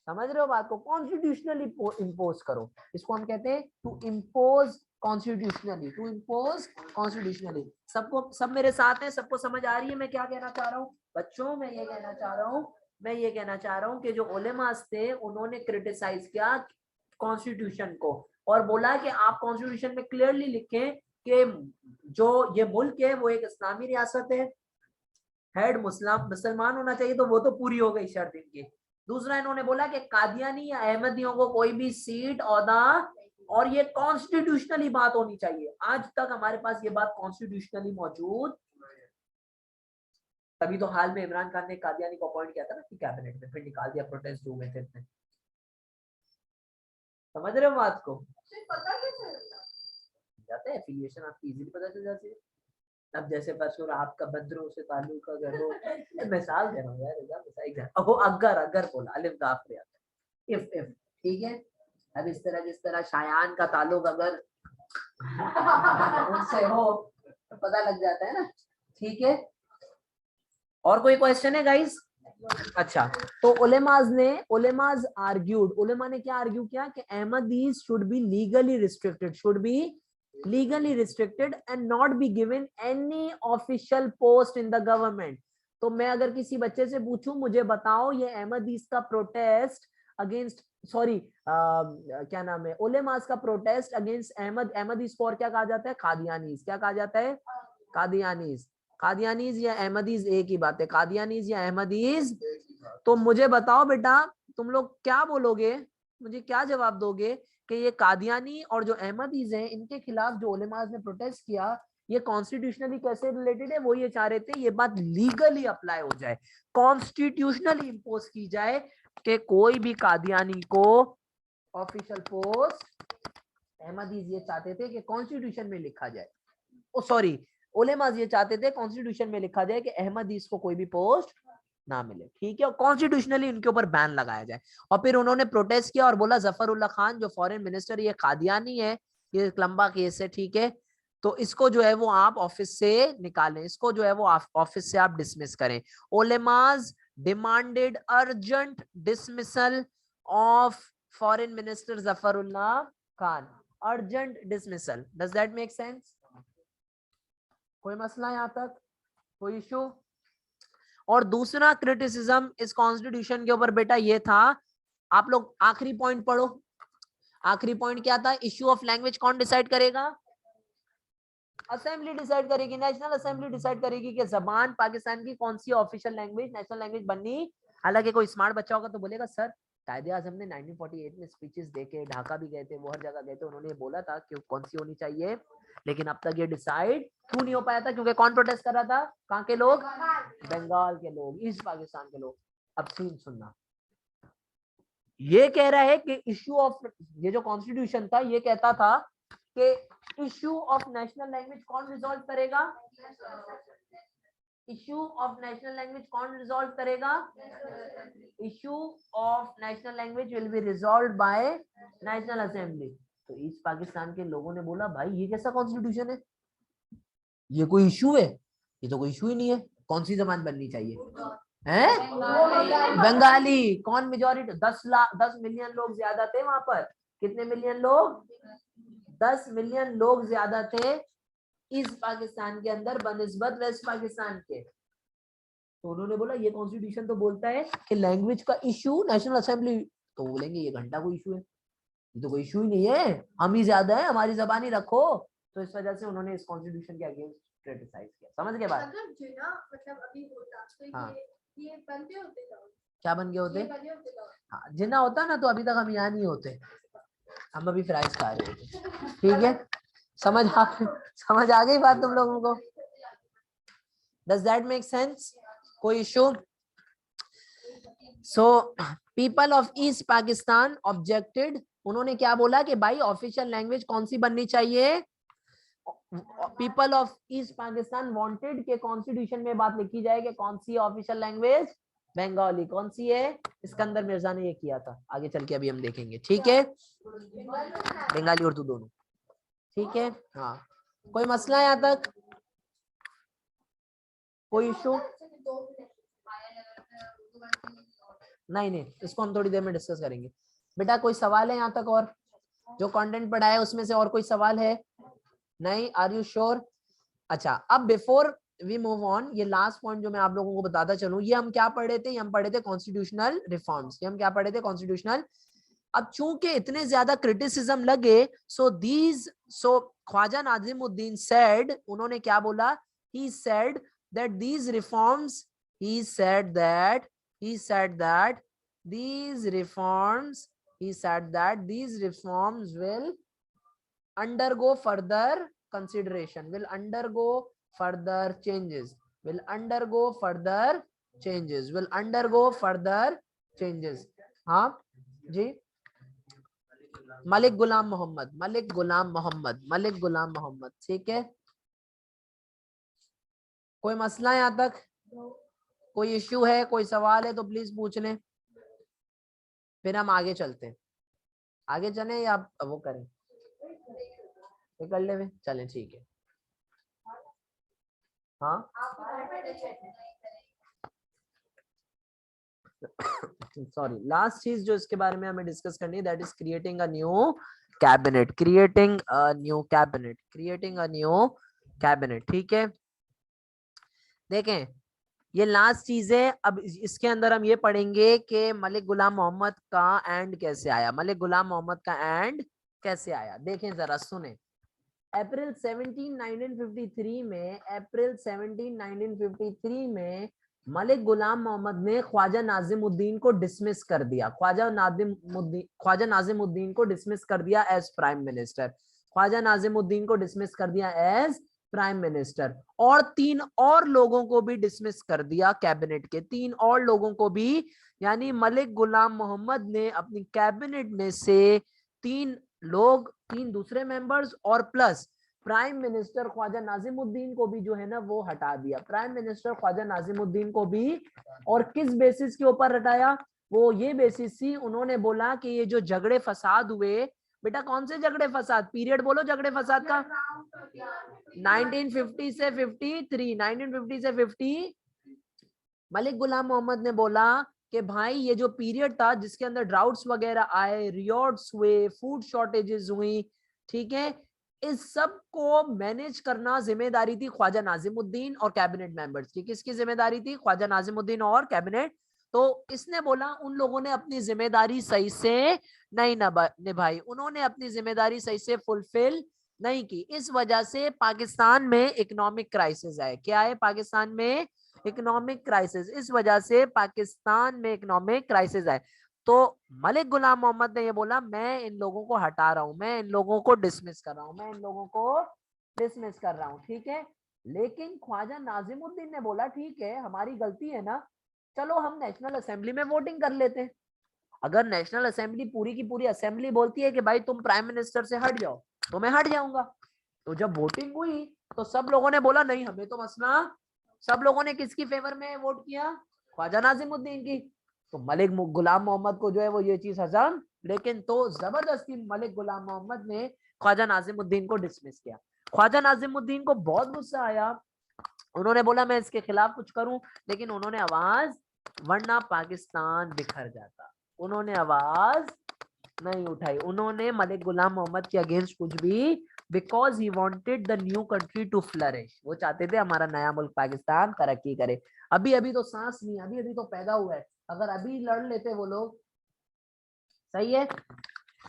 समझ रहे हो बात को, कॉन्स्टिट्यूशनली इम्पोज करो। इसको हम कहते हैं to impose constitutionally, to impose constitutionally. सबको, सब मेरे साथ हैं, सबको समझ आ रही है मैं क्या कहना चाह रहा हूँ? बच्चों मैं ये कहना चाह रहा हूँ कि जो उलेमास थे उन्होंने क्रिटिसाइज किया कॉन्स्टिट्यूशन को और बोला कि आप कॉन्स्टिट्यूशन में क्लियरली लिखें कि जो ये मुल्क है वो एक इस्लामी रियासत है, हेड मुसलमान होना चाहिए, तो वो तो पूरी हो गई शर्त इनकी। दूसरा इन्होंने बोला कि कादियानी या अहमदियों को कोई भी सीट, ओहदा, और ये कॉन्स्टिट्यूशनली बात होनी चाहिए। आज तक हमारे पास ये बात कॉन्स्टिट्यूशनली मौजूद, तभी तो हाल में इमरान खान ने कादियानी को अपॉइंट किया था ना कि कैबिनेट में, फिर निकाल दिया प्रोटेस्ट हुए थे। समझ रहे हो बात को? पता कैसे जाते हैं एफिलिएशन आपकी इजीली पता चल जाती है। अब जैसे बच्चों आपका बद्रों से ताल्लुक अगर हो, मिसाल दे रहा हूँ यार, अगर बोला अलिफ गाफ रे, इफ ठीक है। अब इस तरह जिस तरह शायान का ताल्लुक अगर उनसे हो तो पता लग जाता है ना, ठीक है। और कोई क्वेश्चन है गाइस? अच्छा, तो उलेमाज आर्ग्यूड, उलेमा ने क्या आर्ग्यू किया कि Ahmadis should be legally restricted and not be given any official post in the government. तो मैं अगर किसी बच्चे से पूछूं मुझे बताओ ये अहमदीज का प्रोटेस्ट अगेंस्ट, सॉरी क्या नाम है, उलेमाज का प्रोटेस्ट अगेंस्ट अहमदीज को और क्या कहा जाता है? कादियानीज। क्या कहा जाता है? कादियानीज या अहमदीज एक ही बात है, कादियानीज या अहमदीज। तो मुझे बताओ बेटा तुम लोग क्या बोलोगे, मुझे क्या जवाब दोगे कि ये कादियानी और जो अहमदीज हैं इनके खिलाफ जो उलेमाज ने प्रोटेस्ट किया ये कॉन्स्टिट्यूशनली कैसे रिलेटेड है? वो ये चाह रहे थे ये बात लीगली अप्लाई हो जाए, कॉन्स्टिट्यूशनली इंपोज की जाए कि कोई भी कादियानी को ऑफिशियल पोस्ट, अहमदीज ये चाहते थे कि कॉन्स्टिट्यूशन में लिखा जाए, ओ सॉरी उलेमाज ये चाहते थे कॉन्स्टिट्यूशन में लिखा जाए कि अहमदीज को कोई भी पोस्ट ना मिले, ठीक है, और कॉन्स्टिट्यूशनली इनके ऊपर बैन लगाया जाए। और फिर उन्होंने प्रोटेस्ट किया और बोला जफरुल्लाह खान जो फॉरेन मिनिस्टर ये कादियानी है, ये लंबा केस है, ठीक है, तो इसको जो है वो आप ऑफिस से निकालें, इसको जो है वो ऑफिस से आप डिसमिस करें। उलेमाज demanded urgent dismissal of foreign minister Zafarullah Khan, urgent dismissal. Does that make sense? कोई मसला यहाँ तक, कोई इशू? और दूसरा क्रिटिसिज्म इस कॉन्स्टिट्यूशन के ऊपर बेटा ये था, आप लोग आखिरी पॉइंट पढ़ो, आखिरी पॉइंट क्या था? इश्यू ऑफ लैंग्वेज कौन डिसाइड करेगा? असेंबली डिसाइड करेगी, नेशनल असेंबली डिसाइड करेगी कि जबान पाकिस्तान की कौन सी ऑफिशियल लैंग्वेज, नेशनल लैंग्वेज बननी। हालांकि कोई स्मार्ट बच्चा होगा तो बोलेगा सर कायदे आजम ने 1948 में स्पीचेस देके ढाका भी गए थे, वो हर जगह गए थे, उन्होंने ये बोला था कि कौन सी होनी चाहिए, लेकिन अब तक ये डिसाइड क्यों नहीं हो पाया था? क्योंकि कौन प्रोटेस्ट कर रहा था? कहाँ के लोग? बंगाल के लोग, ईस्ट पाकिस्तान के लोग। अब सीन सुनना, ये कह रहा है कि इश्यू ऑफ, ये जो कॉन्स्टिट्यूशन था ये कहता था कि इश्यू ऑफ नेशनल लैंग्वेज कौन रिजॉल्व करेगा? इश्यू ऑफ नेशनल लैंग्वेज कौन रिजॉल्व करेगा? Issue of national language will be resolved by national assembly. तो ईस्ट पाकिस्तान के लोगों ने बोला भाई ये कैसा कॉन्स्टिट्यूशन है, ये कोई इश्यू है? ये तो कोई इश्यू ही नहीं है, कौन सी जबान बननी चाहिए? हैं? बंगाली। कौन मेजॉरिटी? 10 मिलियन लोग ज्यादा थे वहां पर। कितने मिलियन लोग? 10 मिलियन लोग ज्यादा थे ईस्ट पाकिस्तान के अंदर बनिस्बत वेस्ट पाकिस्तान के। तो उन्होंने बोला ये कॉन्स्टिट्यूशन तो बोलता है कि लैंग्वेज का इश्यू नेशनल असेंबली, तो बोलेंगे ये घंटा कोई इशू है, ये तो कोई इशू ही नहीं है, हम ही ज्यादा है, हमारी जबान ही रखो। तो इस वजह से उन्होंने इस कॉन्स्टिट्यूशन के अगेंस्ट क्रिटिसाइज किया। समझ गए बात? अगर जिना मतलब अभी होता तो हाँ। ये बनते होते तो क्या बन गए होते? ये बने होते तो हाँ, जिना होता ना तो अभी तक हम यहाँ नहीं होते, हम अभी फ्राइज खा रहे होते। ठीक है, समझ आ गई बात तुम लोगों को? Does that make sense? कोई issue? So people of East Pakistan objected, उन्होंने क्या बोला कि भाई ऑफिशियल लैंग्वेज कौन सी बननी चाहिए? People of east Pakistan wanted के कॉन्स्टिट्यूशन में बात लिखी जाए कि कौन सी ऑफिशियल लैंग्वेज? बंगाली। कौन सी है? सिकंदर मिर्जा ने ये किया था, आगे चल के अभी हम देखेंगे। ठीक है, बंगाली उर्दू दोनों। ठीक है, हाँ, कोई मसला यहाँ तक? कोई इशू? नहीं नहीं, इसको हम थोड़ी देर में डिस्कस करेंगे। बेटा कोई सवाल है यहाँ तक? और जो कंटेंट पढ़ा है उसमें से और कोई सवाल है? नहीं? Are you sure? अच्छा, अब बिफोर वी मूव ऑन, ये लास्ट पॉइंट जो मैं आप लोगों को बताता चलूं, ये हम क्या पढ़े थे? हम पढ़े थे कॉन्स्टिट्यूशनल रिफॉर्म्स। ये हम क्या पढ़े थे? कॉन्स्टिट्यूशनल। अब चूंकि इतने ज्यादा क्रिटिसिज्म लगे, सो ख्वाजा नाजिमुद्दीन सेड, उन्होंने क्या बोला? He said that these reforms will undergo further consideration, will undergo further changes, will undergo further changes। हाँ जी, मलिक गुलाम मोहम्मद। ठीक है, कोई मसला यहाँ तक? कोई इश्यू है? कोई सवाल है तो प्लीज पूछ लें, फिर हम आगे चलते हैं। आगे चलें या वो करें? कर ले वे, चलें ठीक है। हाँ सॉरी, लास्ट चीज जो इसके बारे में हमें डिस्कस करनी है, that is creating a new cabinet. ठीक है, देखें ये लास्ट चीज है। अब इसके अंदर हम ये पढ़ेंगे कि मलिक गुलाम मोहम्मद का एंड कैसे आया। देखें जरा, सुने। अप्रैल 17, 1953 में मलिक गुलाम मोहम्मद ने ख्वाजा नाजिमुद्दीन को डिसमिस कर दिया। ख्वाजा नाजिमुद्दीन को डिसमिस कर दिया एज प्राइम मिनिस्टर। और 3 और लोगों को भी डिसमिस कर दिया कैबिनेट के, 3 और लोगों को भी। यानी मलिक गुलाम मोहम्मद ने अपनी कैबिनेट में से 3 दूसरे मेंबर्स और plus prime minister Khwaja Nazimuddin को भी जो है ना वो हटा दिया। प्राइम मिनिस्टर ख्वाजा नाजिमुद्दीन को भी, और किस बेसिस के ऊपर हटाया? वो ये बेसिस थी, उन्होंने बोला कि ये जो झगड़े फसाद हुए, बेटा कौन से झगड़े फसाद? पीरियड बोलो झगड़े फसाद का। 1950 से 50, मलिक गुलाम मोहम्मद ने बोला कि भाई ये जो पीरियड था जिसके अंदर ड्राउट्स वगैरह आए, रियॉर्ड्स हुए, फूड शॉर्टेजेस हुई, ठीक है, इस सब को मैनेज करना जिम्मेदारी थी ख्वाजा नाजिमुद्दीन और कैबिनेट मेंबर्स की। किसकी जिम्मेदारी थी? ख्वाजा नाजिमुद्दीन और कैबिनेट। तो इसने बोला उन लोगों ने अपनी जिम्मेदारी सही से नहीं निभाई, उन्होंने अपनी जिम्मेदारी सही से फुलफिल नहीं की। इस वजह से पाकिस्तान में इकोनॉमिक क्राइसिस है। क्या है? पाकिस्तान में इकोनॉमिक क्राइसिस। इस वजह से पाकिस्तान में इकोनॉमिक क्राइसिस है। तो मलिक गुलाम मोहम्मद ने ये बोला मैं इन लोगों को हटा रहा हूं, मैं इन लोगों को डिसमिस कर रहा हूं, ठीक है। लेकिन ख्वाजा नाजिमुद्दीन ने बोला ठीक है हमारी गलती है ना, चलो हम नेशनल असेंबली में वोटिंग कर लेते हैं। अगर नेशनल असेंबली पूरी की पूरी असेंबली बोलती है कि भाई तुम प्राइम मिनिस्टर से हट जाओ, तो मैं हट जाऊंगा। तो जब वोटिंग हुई तो सब लोगों ने बोला नहीं हमें तो मसला, सब लोगों ने किसकी फेवर में वोट किया? ख्वाजा नाजिमुद्दीन की। तो मलिक गुलाम मोहम्मद को जो है वो ये चीज हजम, लेकिन तो जबरदस्ती मलिक गुलाम मोहम्मद ने ख्वाजा नाजिमुद्दीन को डिसमिस किया। ख्वाजा नाजिमुद्दीन को बहुत गुस्सा आया, उन्होंने बोला मैं इसके खिलाफ कुछ करूं, लेकिन उन्होंने आवाज, वरना पाकिस्तान बिखर जाता, उन्होंने आवाज नहीं उठाई। उन्होंने मलिक गुलाम मोहम्मद के अगेंस्ट कुछ भी, because he wanted the new country to flourish, वो चाहते थे हमारा नया मुल्क पाकिस्तान तरक्की करे। अभी तो सांस नहीं, अभी तो पैदा हुआ है, अगर अभी लड़ लेते वो लोग, सही है।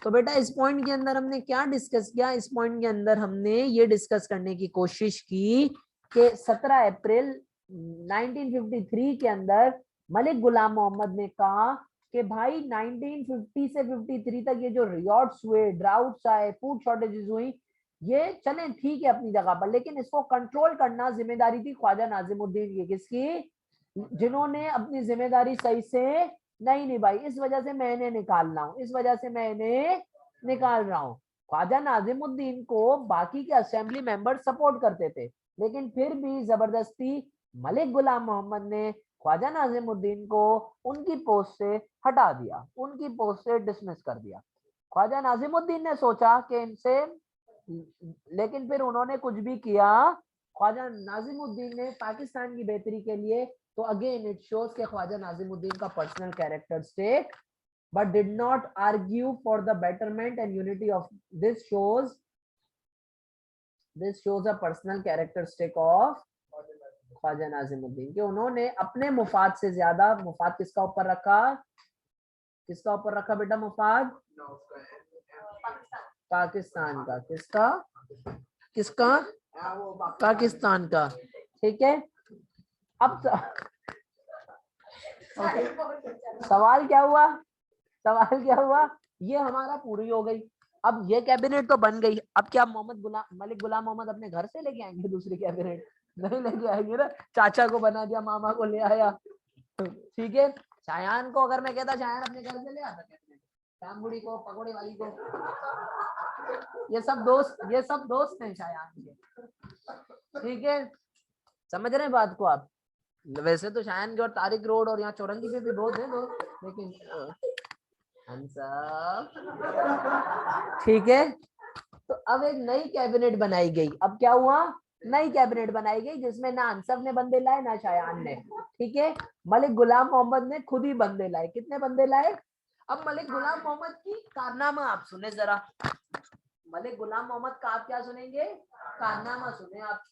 तो बेटा इस पॉइंट के अंदर हमने क्या डिस्कस किया? इस पॉइंट के अंदर हमने ये डिस्कस करने की कोशिश की कि 17 अप्रैल 1953 के अंदर मलिक गुलाम मोहम्मद ने कहा कि भाई 1950 से 53 तक ये जो रियॉट्स हुए, ड्राउट्स आए, फूड शॉर्टेजेस हुई, ये चलें ठीक है अपनी जगह पर, लेकिन इसको कंट्रोल करना जिम्मेदारी थी ख्वाजा नाजिमुद्दीन की। किसकी? जिन्होंने अपनी जिम्मेदारी सही से नहीं निभाई, इस वजह से मैं इन्हें निकाल रहा हूँ, इस वजह से मैं इन्हें निकाल रहा हूँ। ख्वाजा नाजिमुद्दीन को बाकी के असेंबली मेंबर सपोर्ट करते थे, लेकिन फिर भी जबरदस्ती मलिक गुलाम मोहम्मद ने ख्वाजा नाजिमुद्दीन को उनकी पोस्ट से हटा दिया, उनकी पोस्ट से डिसमिस कर दिया। ख्वाजा नाजिमुद्दीन ने सोचा कि इनसे, लेकिन फिर उन्होंने कुछ भी किया, ख्वाजा नाजिमुद्दीन ने पाकिस्तान की बेहतरी के लिए, तो अगेन इट शोज के ख्वाजा नाजिमुद्दीन का personal characteristic, but did not argue for the betterment and unity of this shows a personal characteristic of Khwaja Nazimuddin कि उन्होंने अपने मुफाद से ज्यादा, मुफाद किसका ऊपर रखा? किसका ऊपर रखा बेटा मुफाद? पाकिस्तान का। किसका? किसका? पाकिस्तान का। ठीक है, अब सवाल क्या हुआ? सवाल क्या हुआ? ये हमारा पूरी हो गई, अब ये कैबिनेट तो बन गई। अब क्या मलिक गुलाम मोहम्मद अपने घर से लेके आएंगे दूसरी कैबिनेट? नहीं लेके आएंगे ना, चाचा को बना दिया, मामा को ले आया। ठीक है, शायान को अगर मैं कहता शायान अपने घर से ले आता कैबिनेट, शामबुड़ी को, पकौड़े वाली को, ये सब दोस्त हैं शायान के। ठीक है, समझ रहे हैं बात को आप? वैसे तो शायान के और तारिक रोड और यहाँ चौरंगी पे भी बहुत है लोग, लेकिन ठीक है। तो अब एक नई कैबिनेट बनाई गई। अब क्या हुआ? नई कैबिनेट बनाई गई जिसमें ना अंसब ने बंदे लाए ना शायान ने। ठीक है, मलिक गुलाम मोहम्मद ने खुद ही बंदे लाए। कितने बंदे लाए? अब मलिक गुलाम मोहम्मद की कारनामा आप सुने जरा। मलिक गुलाम मोहम्मद का आप क्या सुनेंगे? कारनामा सुने आप।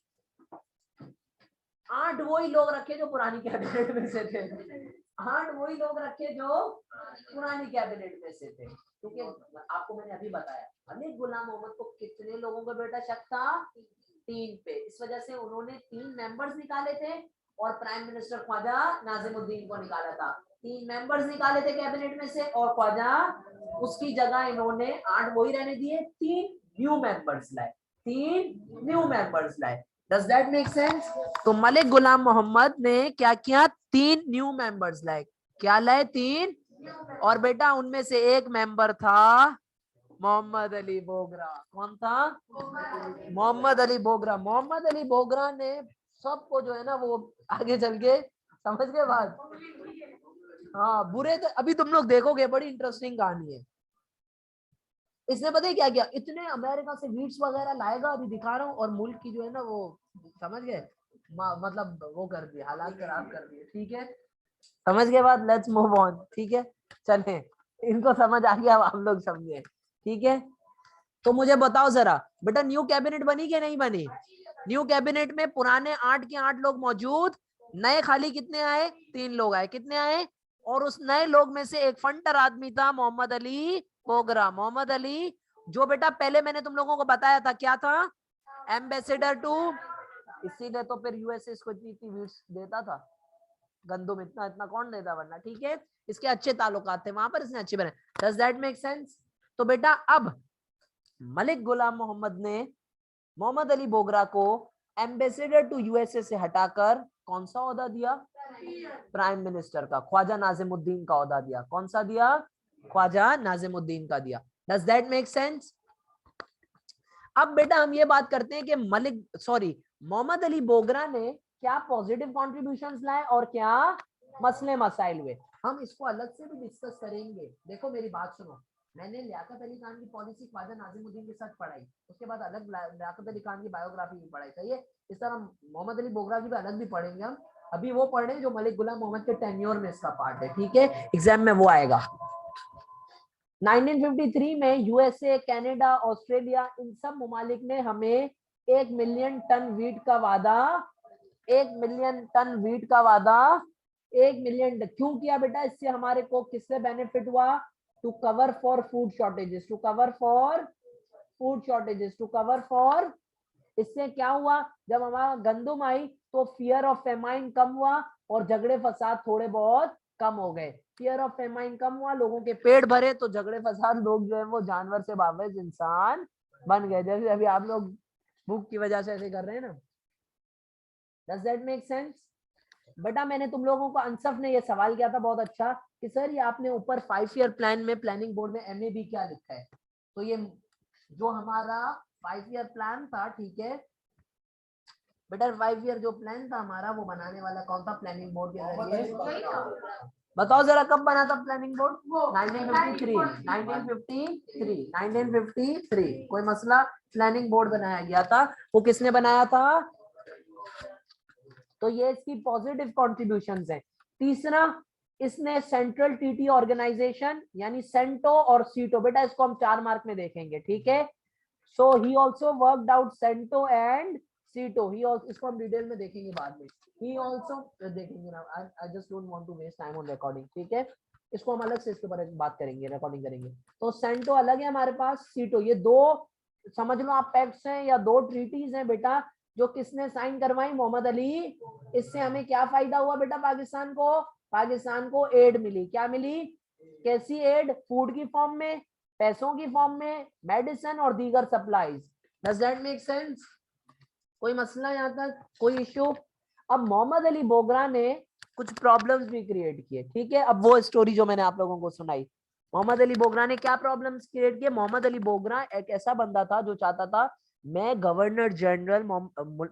8 वही लोग रखे जो पुरानी कैबिनेट में से थे। 8 वही लोग रखे जो पुरानी कैबिनेट में से थे। क्योंकि आपको मैंने अभी बताया मलिक गुलाम मोहम्मद को कितने लोगों का बेटा शक था? 3 पे। इस वजह से उन्होंने 3 मेंबर्स निकाले थे और प्राइम मिनिस्टर ख्वाजा नाजिमुद्दीन को निकाला था। 3 मेंबर्स निकाले थे कैबिनेट में से और ख्वाजा उसकी जगह इन्होंने 8 वही रहने दिए, 3 न्यू मेंबर्स लाए। 3 न्यू मेंबर्स लाए। Does that make sense? तो मलिक गुलाम मोहम्मद ने क्या किया? 3 न्यू मेंबर्स लाए। क्या लाए? 3। और बेटा उनमें से एक मेंबर था मोहम्मद अली बोगरा। कौन था? मोहम्मद अली बोगरा। मोहम्मद अली बोगरा ने सबको जो है ना वो आगे चल के, समझ गए बात? हाँ, बुरे थे। अभी तुम लोग देखोगे, बड़ी इंटरेस्टिंग कहानी है। इसने पता है क्या किया? इतने अमेरिका से वीट्स वगैरह लाएगा, अभी दिखा रहा हूँ, और मुल्क की जो है ना वो, समझ गए, मतलब वो कर दिए, हालात खराब कर दिए। ठीक है, समझ गए बात? Let's move on. ठीक है, चले, इनको समझ आ गया, अब आप लोग समझे। ठीक है, तो मुझे बताओ जरा बेटा, न्यू कैबिनेट बनी कि नहीं बनी? न्यू कैबिनेट में पुराने 8 के 8 लोग मौजूद, नए खाली कितने आए? 3 लोग आए। कितने आए? और उस नए लोग में से एक फंटर आदमी था मोहम्मद अली बोगरा। मोहम्मद अली जो बेटा पहले मैंने तुम लोगों को बताया था, क्या था? एम्बेसडर टू, इसीलिए तो फिर यूएसए इसको इतनी वीट्स देता था। गंदुम इतना इतना कौन देता वरना। ठीक है, इसके अच्छे ताल्लुकात थे वहां पर, इसने अच्छे बने। Does that make sense? तो बेटा अब मलिक गुलाम मोहम्मद ने मोहम्मद अली बोगरा को एम्बेसडर टू यूएसए से हटाकर कौन सा ओहदा दिया? प्राइम मिनिस्टर का। ख्वाजा नाजिमुद्दीन का ओहदा दिया। कौन सा दिया? ख्वाजा नाजिमुद्दीन का दिया। Does that make sense? अब बेटा हम ये बात करते हैं कि मोहम्मद अली बोगरा ने क्या पॉजिटिव कॉन्ट्रीब्यूशंस लाए और क्या मसले मसाइल हुए। हम इसको अलग से भी डिस्कस करेंगे। देखो मेरी बात सुनो, मैंने लियाकत अली खान की पॉलिसी ख्वाजा नाजिमुद्दीन के साथ पढ़ाई, उसके बाद अलग लियाकत अली खान की बायोग्राफी भी पढ़ाई। सही है, इस तरह मोहम्मद अली बोगरा की भी अलग भी पढ़ेंगे हम। अभी वो पढ़ रहे हैं जो मलिक गुलाम मोहम्मद के टेन्योर में इसका पार्ट है। ठीक है, एग्जाम में वो आएगा। 1953 में यूएसए, कनाडा, ऑस्ट्रेलिया, इन सब ममालिक ने हमें 1 मिलियन टन वीट का वादा, 1 मिलियन टन वीट का वादा, 1 मिलियन क्यों किया बेटा? इससे हमारे को किससे बेनिफिट हुआ? To cover for food shortages, to cover for food shortages, to cover for इससे क्या हुआ, जब हमारा गंदुम आई तो फियर ऑफ फेमाइन कम हुआ और झगड़े फसाद थोड़े बहुत कम हो गए। फियर ऑफ फेमाइन कम हुआ, लोगों के पेट भरे, तो झगड़े फसाद, लोग जो है वो जानवर से वापस इंसान बन गए। जैसे अभी आप लोग भूख की वजह से ऐसे कर रहे हैं ना। Does that make sense? बेटा मैंने तुम लोगों को, अंसफ ने ये सवाल किया था बहुत अच्छा कि सर ये आपने ऊपर 5 ईयर प्लान में, प्लानिंग बोर्ड में MAB क्या लिखा है, तो ये जो हमारा 5 ईयर प्लान था, ठीक है बेटा, 5 ईयर जो प्लान था हमारा, वो बनाने वाला कौन था प्लानिंग बोर्ड के जरिए? बताओ जरा कब बना था प्लानिंग बोर्ड? 1953 कोई मसला, प्लानिंग बोर्ड बनाया गया था, वो किसने बनाया था? तो ये इसकी पॉजिटिव कॉन्ट्रीब्यूशंस हैं। तीसरा, इसने सेंट्रल टीटी ऑर्गेनाइजेशन यानी सेंटो और सीटो, बेटा इसको हम 4 मार्क में देखेंगे, ठीक है। So he also worked out CENTO and SEATO, he also, इसको हम डिटेल में देखेंगे बाद में, ही ऑल्सो देखेंगे ना, I just don't want to waste time on recording, ठीक है। इसको हम अलग से इसके ऊपर बात करेंगे, रिकॉर्डिंग करेंगे। तो सेंटो अलग है हमारे पास, सीटो, ये दो समझ लो आप पैक्ट्स हैं या 2 ट्रीटीज हैं बेटा, जो किसने साइन करवाई? मोहम्मद अली। इससे हमें क्या फायदा हुआ बेटा? पाकिस्तान को एड मिली। क्या मिली? कैसी एड? फूड की फॉर्म में, पैसों की फॉर्म में, मेडिसिन और दीगर supplies. Does that make sense? कोई मसला यहाँ तक, कोई इश्यू? अब मोहम्मद अली बोगरा ने कुछ प्रॉब्लम्स भी क्रिएट किए, ठीक है। अब वो स्टोरी जो मैंने आप लोगों को सुनाई, मोहम्मद अली बोगरा ने क्या प्रॉब्लम्स क्रिएट किए? मोहम्मद अली बोगरा एक ऐसा बंदा था जो चाहता था मैं गवर्नर जनरल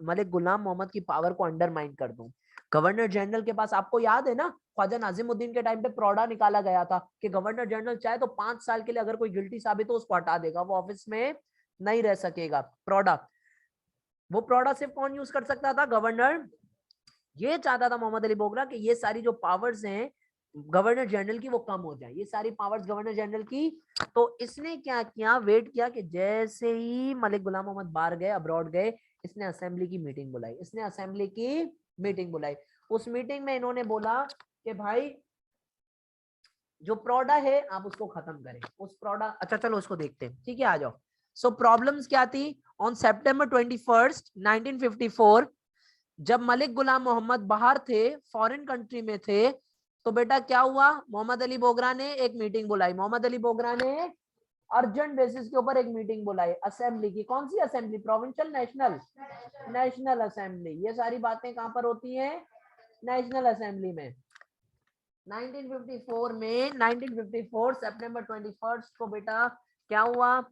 मलिक गुलाम मोहम्मद की पावर को अंडरमाइन कर दूं। गवर्नर जनरल के पास, आपको याद है ना, ख्वाजा नाजिमुद्दीन के टाइम पे प्रॉडा निकाला गया था कि गवर्नर जनरल चाहे तो 5 साल के लिए अगर कोई गिल्टी साबित हो उसको हटा देगा, वो ऑफिस में नहीं रह सकेगा। प्रॉडा, वो प्रॉडा सिर्फ कौन यूज कर सकता था? गवर्नर। ये चाहता था मोहम्मद अली बोगरा कि ये सारी जो पावर्स हैं गवर्नर जनरल की वो कम हो जाए, ये सारी पावर्स गवर्नर जनरल की। तो इसने क्या किया? वेट किया कि जैसे ही मलिक गुलाम मोहम्मद बाहर गए, अब्रॉड गए, इसने असेंबली की मीटिंग बुलाई। उस मीटिंग में इन्होंने बोला कि भाई जो प्रॉडा है आप उसको खत्म करें। उस प्रॉडा, अच्छा चलो उसको देखते हैं, ठीक है, आ जाओ। सो प्रॉब्लम्स क्या थी? ऑन September 21, 1954 जब मलिक गुलाम मोहम्मद बाहर थे, फॉरेन कंट्री में थे, तो बेटा क्या हुआ? मोहम्मद अली बोगरा ने एक मीटिंग बुलाई। मोहम्मद अली बोगरा ने अर्जेंट बेसिस के ऊपर एक मीटिंग बुलाई असेंबली की। कौन सी असेंबली? Provincial, national assembly. ये सारी बातें कहां पर होती हैं? नेशनल असेंबली में। 1954 सितंबर 21 को बेटा क्या हुआ?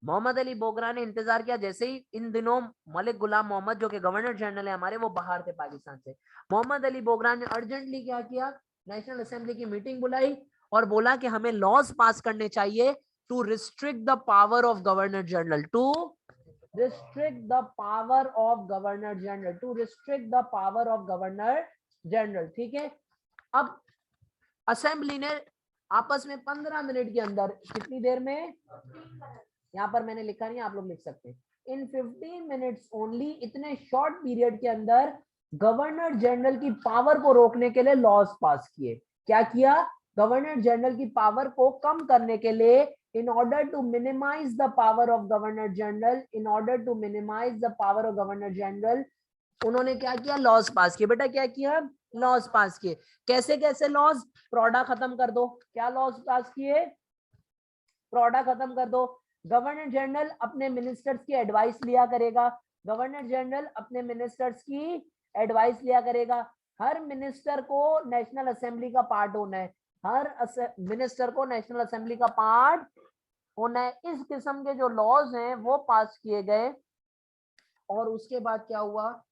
मोहम्मद अली बोगरा ने इंतजार किया, जैसे ही इन दिनों मलिक गुलाम मोहम्मद जो कि गवर्नर जनरल है हमारे, वो बाहर थे पाकिस्तान से, मोहम्मद अली बोगरा ने अर्जेंटली क्या किया? नेशनल असेंबली की मीटिंग बुलाई और बोला कि हमें लॉज पास करने चाहिए to restrict the power of governor general, ठीक है। अब असेंबली ने आपस में 15 मिनट के अंदर, कितनी देर में? यहाँ पर मैंने लिखा नहीं, आप लोग लिख सकते हैं, इन 15 मिनट्स ओनली, इतने शॉर्ट पीरियड के अंदर गवर्नर जनरल की पावर को रोकने के लिए लॉज पास किए। क्या किया? गवर्नर जनरल की पावर को कम करने के लिए, in order to minimise the power of governor general, उन्होंने क्या किया? लॉज पास किए। बेटा क्या किया? लॉज पास किए। कैसे कैसे लॉज? प्रॉडा खत्म कर दो। क्या लॉज पास किए? प्रॉडा खत्म कर दो। गवर्नर जनरल अपने मिनिस्टर्स की एडवाइस लिया करेगा। हर मिनिस्टर को नेशनल असेंबली का पार्ट होना है। इस किस्म के जो लॉज हैं वो पास किए गए। और उसके बाद क्या हुआ?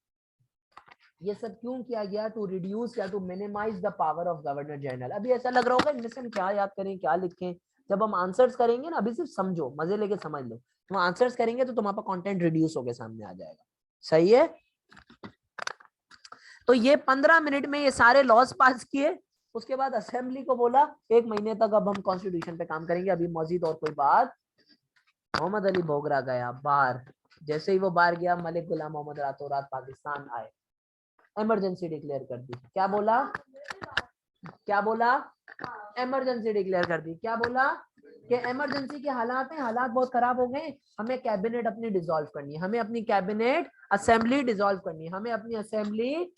ये सब क्यों किया गया? टू रिड्यूस या to minimise the power of governor general. अभी ऐसा लग रहा होगा इनमें से हम क्या याद करें, क्या लिखें? जब हम आंसर्स करेंगे ना, अभी सिर्फ समझो, मजे लेके समझ लो, हम आंसर्स करेंगे तो तुम्हारा कंटेंट रिड्यूस होके सामने आ जाएगा। सही है? तो ये 15 मिनट में ये सारे लॉज पास किए। उसके बाद असेंबली को बोला 1 महीने तक अब हम कॉन्स्टिट्यूशन पे काम करेंगे, अभी मजीद और कोई बात। मोहम्मद अली बोगरा गया बाहर। जैसे ही वो बाहर गया, मलिक गुलाम मोहम्मद रातों रात पाकिस्तान आए, इमरजेंसी डिक्लेयर कर दी। क्या बोला? इमरजेंसी डिक्लेयर कर दी। क्या बोला? कि इमरजेंसी के हालात हैं, हालात बहुत खराब हो गए, हमें कैबिनेट अपनी डिसॉल्व करनी है, हमें अपनी कैबिनेट असेंबली डिसॉल्व करनी है, हमें अपनी असेंबली।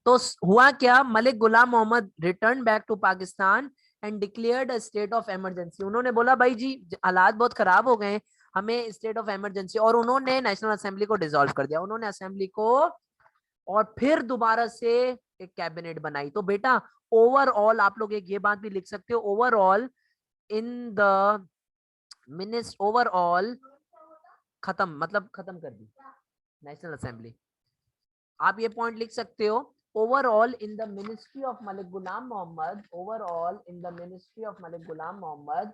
तो हुआ क्या, Malik Ghulam Mohammad return back to Pakistan and declared a state of emergency. उन्होंने बोला भाई जी हालात बहुत खराब हो गए, हमें स्टेट ऑफ इमरजेंसी, और उन्होंने नेशनल असेंबली को डिसॉल्व कर दिया, उन्होंने असेंबली को, और फिर दोबारा से एक कैबिनेट बनाई। तो बेटा ओवरऑल आप लोग एक ये बात भी लिख सकते हो, ओवरऑल इन द मिनिस्ट, ओवरऑल खत्म, मतलब खत्म कर दी नेशनल असेंबली। आप ये पॉइंट लिख सकते हो, overall in the ministry of Malik Ghulam Mohammad, overall in the ministry of Malik Ghulam Mohammad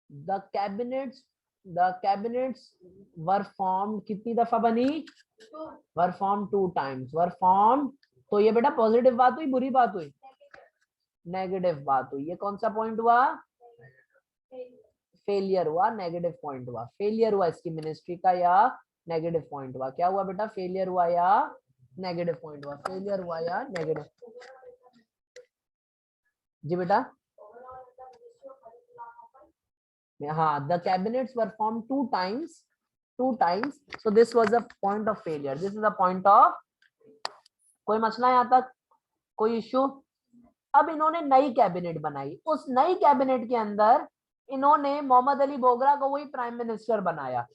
the cabinets were formed, कितनी दफा बनी, were form 2 times, were form. तो ये बेटा पॉजिटिव बात हुई, बुरी बात हुई, नेगेटिव बात हुई। ये कौन सा पॉइंट हुआ, फेलियर हुआ, नेगेटिव पॉइंट हुआ, फेलियर हुआ इसकी मिनिस्ट्री का, या नेगेटिव पॉइंट हुआ, क्या हुआ बेटा, फेलियर हुआ या नेगेटिव पॉइंट हुआ, फेलियर हुआ या नेगेटिव। जी बेटा, हाँ, the cabinets were form 2 times, 2 times, so this was a point of failure, this is a point of. कोई मसला यहाँ तक, कोई इश्यू। अब इन्होंने नई कैबिनेट बनाई, उस नई कैबिनेट के अंदर इन्होंने मोहम्मद अली बोगरा को वही प्राइम मिनिस्टर बनाया,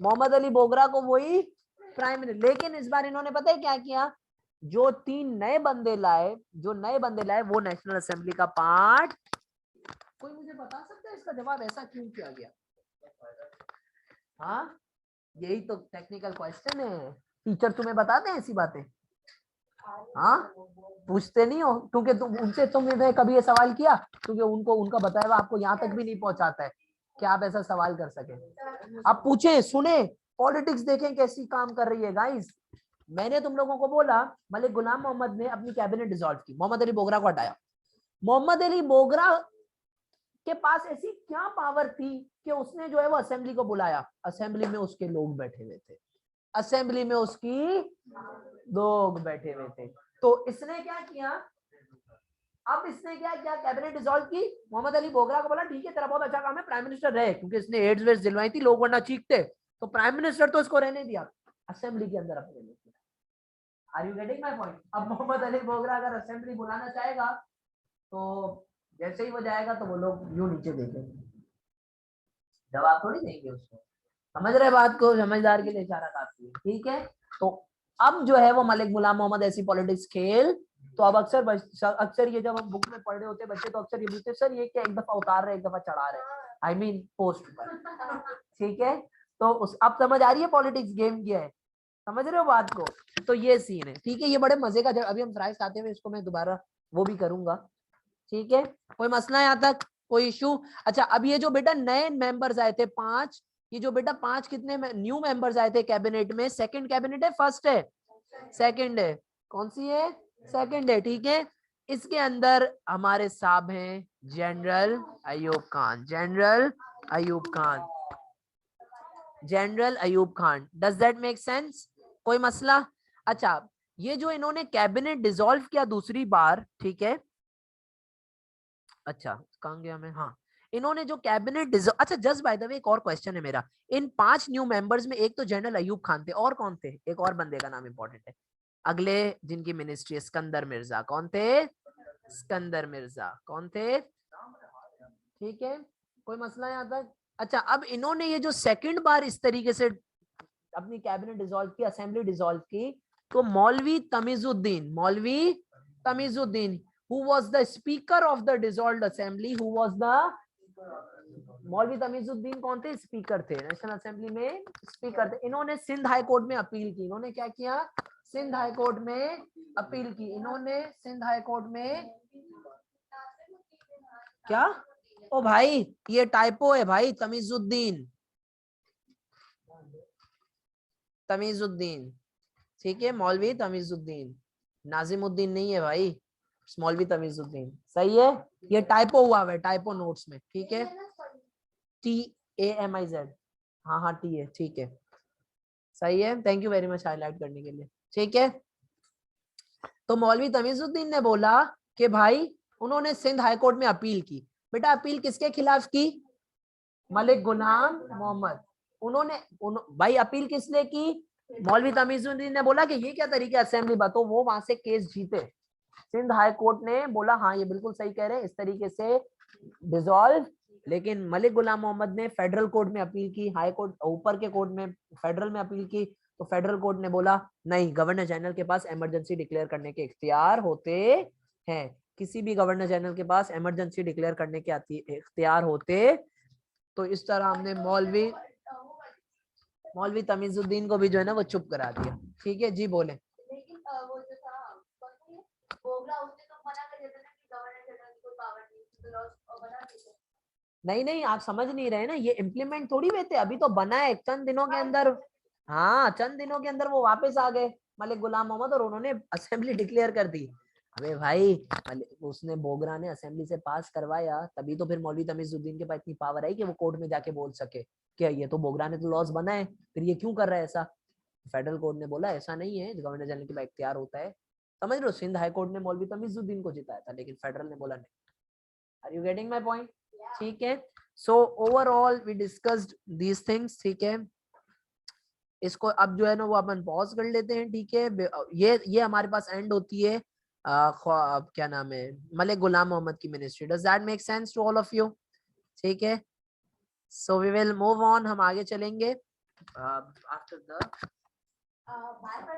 मोहम्मद अली बोगरा को वही प्राइम मिनिस्टर। लेकिन इस बार इन्होंने पता है क्या किया, जो 3 नए बंदे लाए, जो नए बंदे लाए वो नेशनल असेंबली का पार्ट। कोई मुझे बता सकता है इसका जवाब ऐसा क्यों किया गया? हाँ, यही तो टेक्निकल क्वेश्चन है, टीचर तुम्हें बताते हैं ऐसी बातें? हाँ, पूछते नहीं हो क्योंकि तुमने कभी ये सवाल किया? क्योंकि उनको उनका बताया हुआ आपको यहाँ तक भी नहीं पहुंचाता है कि आप ऐसा सवाल कर सके। आप पूछे, सुने, पॉलिटिक्स देखें कैसी काम कर रही है गाइस। मैंने तुम लोगों को बोला मलिक गुलाम मोहम्मद ने अपनी कैबिनेट डिसॉल्व की, मोहम्मद अली बोगरा को हटाया। मोहम्मद अली बोगरा के पास ऐसी क्या पावर थी कि उसने जो है वो असेंबली को बुलाया, असेंबली में उसके लोग बैठे हुए थे, असेंबली में उसकी लोग बैठे हुए थे। तो इसने क्या किया, अब इसने क्या किया, कैबिनेट डिसॉल्व की, मोहम्मद अली बोगरा को बोला ठीक है तेरा बहुत अच्छा काम है, प्राइम मिनिस्टर रहे, क्योंकि इसने एड्स वेड्स दिलवाई थी, लोग वरना चीखते, तो प्राइम मिनिस्टर तो इसको रहने दिया असेंबली के अंदर अपने लिए। Are you getting my point? अब मोहम्मद अली बोगरा अगर असेंबली बुलाना चाहेगा तो जैसे ही वो जाएगा तो वो लोग यूं नीचे देखेंगे, जवाब थोड़ी देंगे उसको। समझ रहे बात को? समझदार के लिए इशारा काफी है, ठीक है। तो अब जो है वो मलिक गुलाम मोहम्मद ऐसी पॉलिटिक्स खेल, तो अब अक्सर ये जब हम बुक में पढ़ रहे होते बच्चे, तो अक्सर ये पूछते सर ये क्या एक दफा उतार रहे एक दफा चढ़ा रहे, आई मीन पोस्ट पर, ठीक है। तो उस अब समझ आ रही है पॉलिटिक्स गेम क्या है, समझ रहे हो बात को? तो ये सीन है, ठीक है। ये बड़े मजे का, जब अभी हम फ्राइज खाते हुए इसको मैं दोबारा वो भी करूंगा, ठीक है। कोई मसला है यहाँ तक, कोई इशू? अच्छा, अब ये जो बेटा नए मेंबर्स आए थे 5, ये जो बेटा 5 कितने न्यू मेंबर्स आए थे कैबिनेट में, सेकंड कैबिनेट है, फर्स्ट है, सेकंड है, कौन सी है, सेकंड है, ठीक है। इसके अंदर हमारे साहब हैं general Ayub Khan, general Ayub Khan, general Ayub Khan. Does that make sense? कोई मसला? अच्छा, ये जो इन्होंने कैबिनेट डिसॉल्व किया दूसरी बार, ठीक है। अच्छा, कहां गया मैं, हाँ, इन्होंने जो कैबिनेट अच्छा जस्ट बाय द वे एक और क्वेश्चन है मेरा, इन 5 न्यू मेंबर्स में एक तो जनरल अयूब खान थे, और कौन थे, एक और बंदे का नाम इंपॉर्टेंट है, अगले जिनकी मिनिस्ट्री है, सिकंदर मिर्जा। कौन थे? सिकंदर मिर्जा, कौन थे? ठीक है, कोई मसला यहाँ तक? अच्छा, अब इन्होंने ये जो सेकंड बार इस तरीके से अपनी कैबिनेट डिसॉल्व की, असेंबली डिसॉल्व की, तो मौलवी तमीजुद्दीन, मौलवी Tamizuddin who was the speaker of the dissolved assembly, who was the, मौलवी तमीजुद्दीन कौन थे? स्पीकर थे, नेशनल असेंबली में स्पीकर थे। इन्होंने सिंध हाई कोर्ट में अपील की, इन्होंने क्या किया, सिंध हाई कोर्ट में अपील की, इन्होंने सिंध हाई कोर्ट में क्या, ओ भाई ये टाइपो है भाई, तमीजुद्दीन, तमीजुद्दीन, ठीक है, मौलवी तमीजुद्दीन, नाजिमुद्दीन नहीं है भाई, मौलवी तमीजुद्दीन, सही है। ये टाइपो हुआ है, टाइपो नोट्स में, ठीक है, TAMIZ, हाँ हाँ टी है, ठीक है, सही है, thank you very much highlight करने के लिए, ठीक है। तो मौलवी तमीजुद्दीन ने बोला कि भाई, उन्होंने सिंध हाईकोर्ट में अपील की, बेटा अपील किसके खिलाफ की? मलिक गुलाम मोहम्मद। भाई अपील किसने की? मौलवी तमीजुद्दीन ने बोला कि ये क्या तरीके असेंबली बातों, वो वहां से केस जीते। सिंध हाई कोर्ट ने बोला हाँ ये बिल्कुल सही कह रहे हैं, इस तरीके से डिसॉल्व। लेकिन मलिक गुलाम मोहम्मद ने फेडरल कोर्ट में अपील की, हाई कोर्ट ऊपर के कोर्ट में फेडरल में अपील की, तो फेडरल कोर्ट ने बोला नहीं, गवर्नर जनरल के पास इमरजेंसी डिक्लेयर करने के इख्तियार होते हैं। किसी भी गवर्नर जनरल के पास इमरजेंसी डिक्लेयर करने के इख्तियार होते। तो इस तरह हमने मौलवी तमीजुद्दीन को भी जो है ना वो चुप करा दिया। ठीक है जी, बोले। लेकिन वो जो था बोगला, उसने तो मना कर दिया था ना कि गवर्नर जनरल की कोई पावर नहीं, तो लॉ बना देते। नहीं आप समझ नहीं रहे ना, ये इम्प्लीमेंट थोड़ी हुए थे, अभी तो बना है चंद दिनों के अंदर। हाँ चंद दिनों के अंदर वो वापस आ गए मलिक गुलाम मोहम्मद, और उन्होंने असेंबली डिक्लेयर कर दी। अबे भाई उसने बोगरा ने असेंबली से पास करवाया, तभी तो फिर मौलवी तमीजुद्दीन के पास इतनी पावर आई कि वो कोर्ट में जाके बोल सके कि ये तो बोगरा ने तो लॉस बनाए, फिर ये क्यों कर रहा है ऐसा। फेडरल कोर्ट ने बोला ऐसा नहीं है, गवर्नर जनरल के पास इख्तियार होता है। समझ लो, सिंध हाई कोर्ट ने मौलवी तमीजुद्दीन को जिताया था, लेकिन फेडरल ने बोला नहीं। Are you getting my point? ठीक है, so overall we discussed these things. ठीक है, इसको अब जो है ना वो अपन पॉज कर लेते हैं। ठीक है, ये हमारे पास एंड होती है क्या नाम है, मलिक गुलाम मोहम्मद की ministry. Does that make sense to all of you? ठीक है, so we will move on, हम आगे चलेंगे आफ्टर द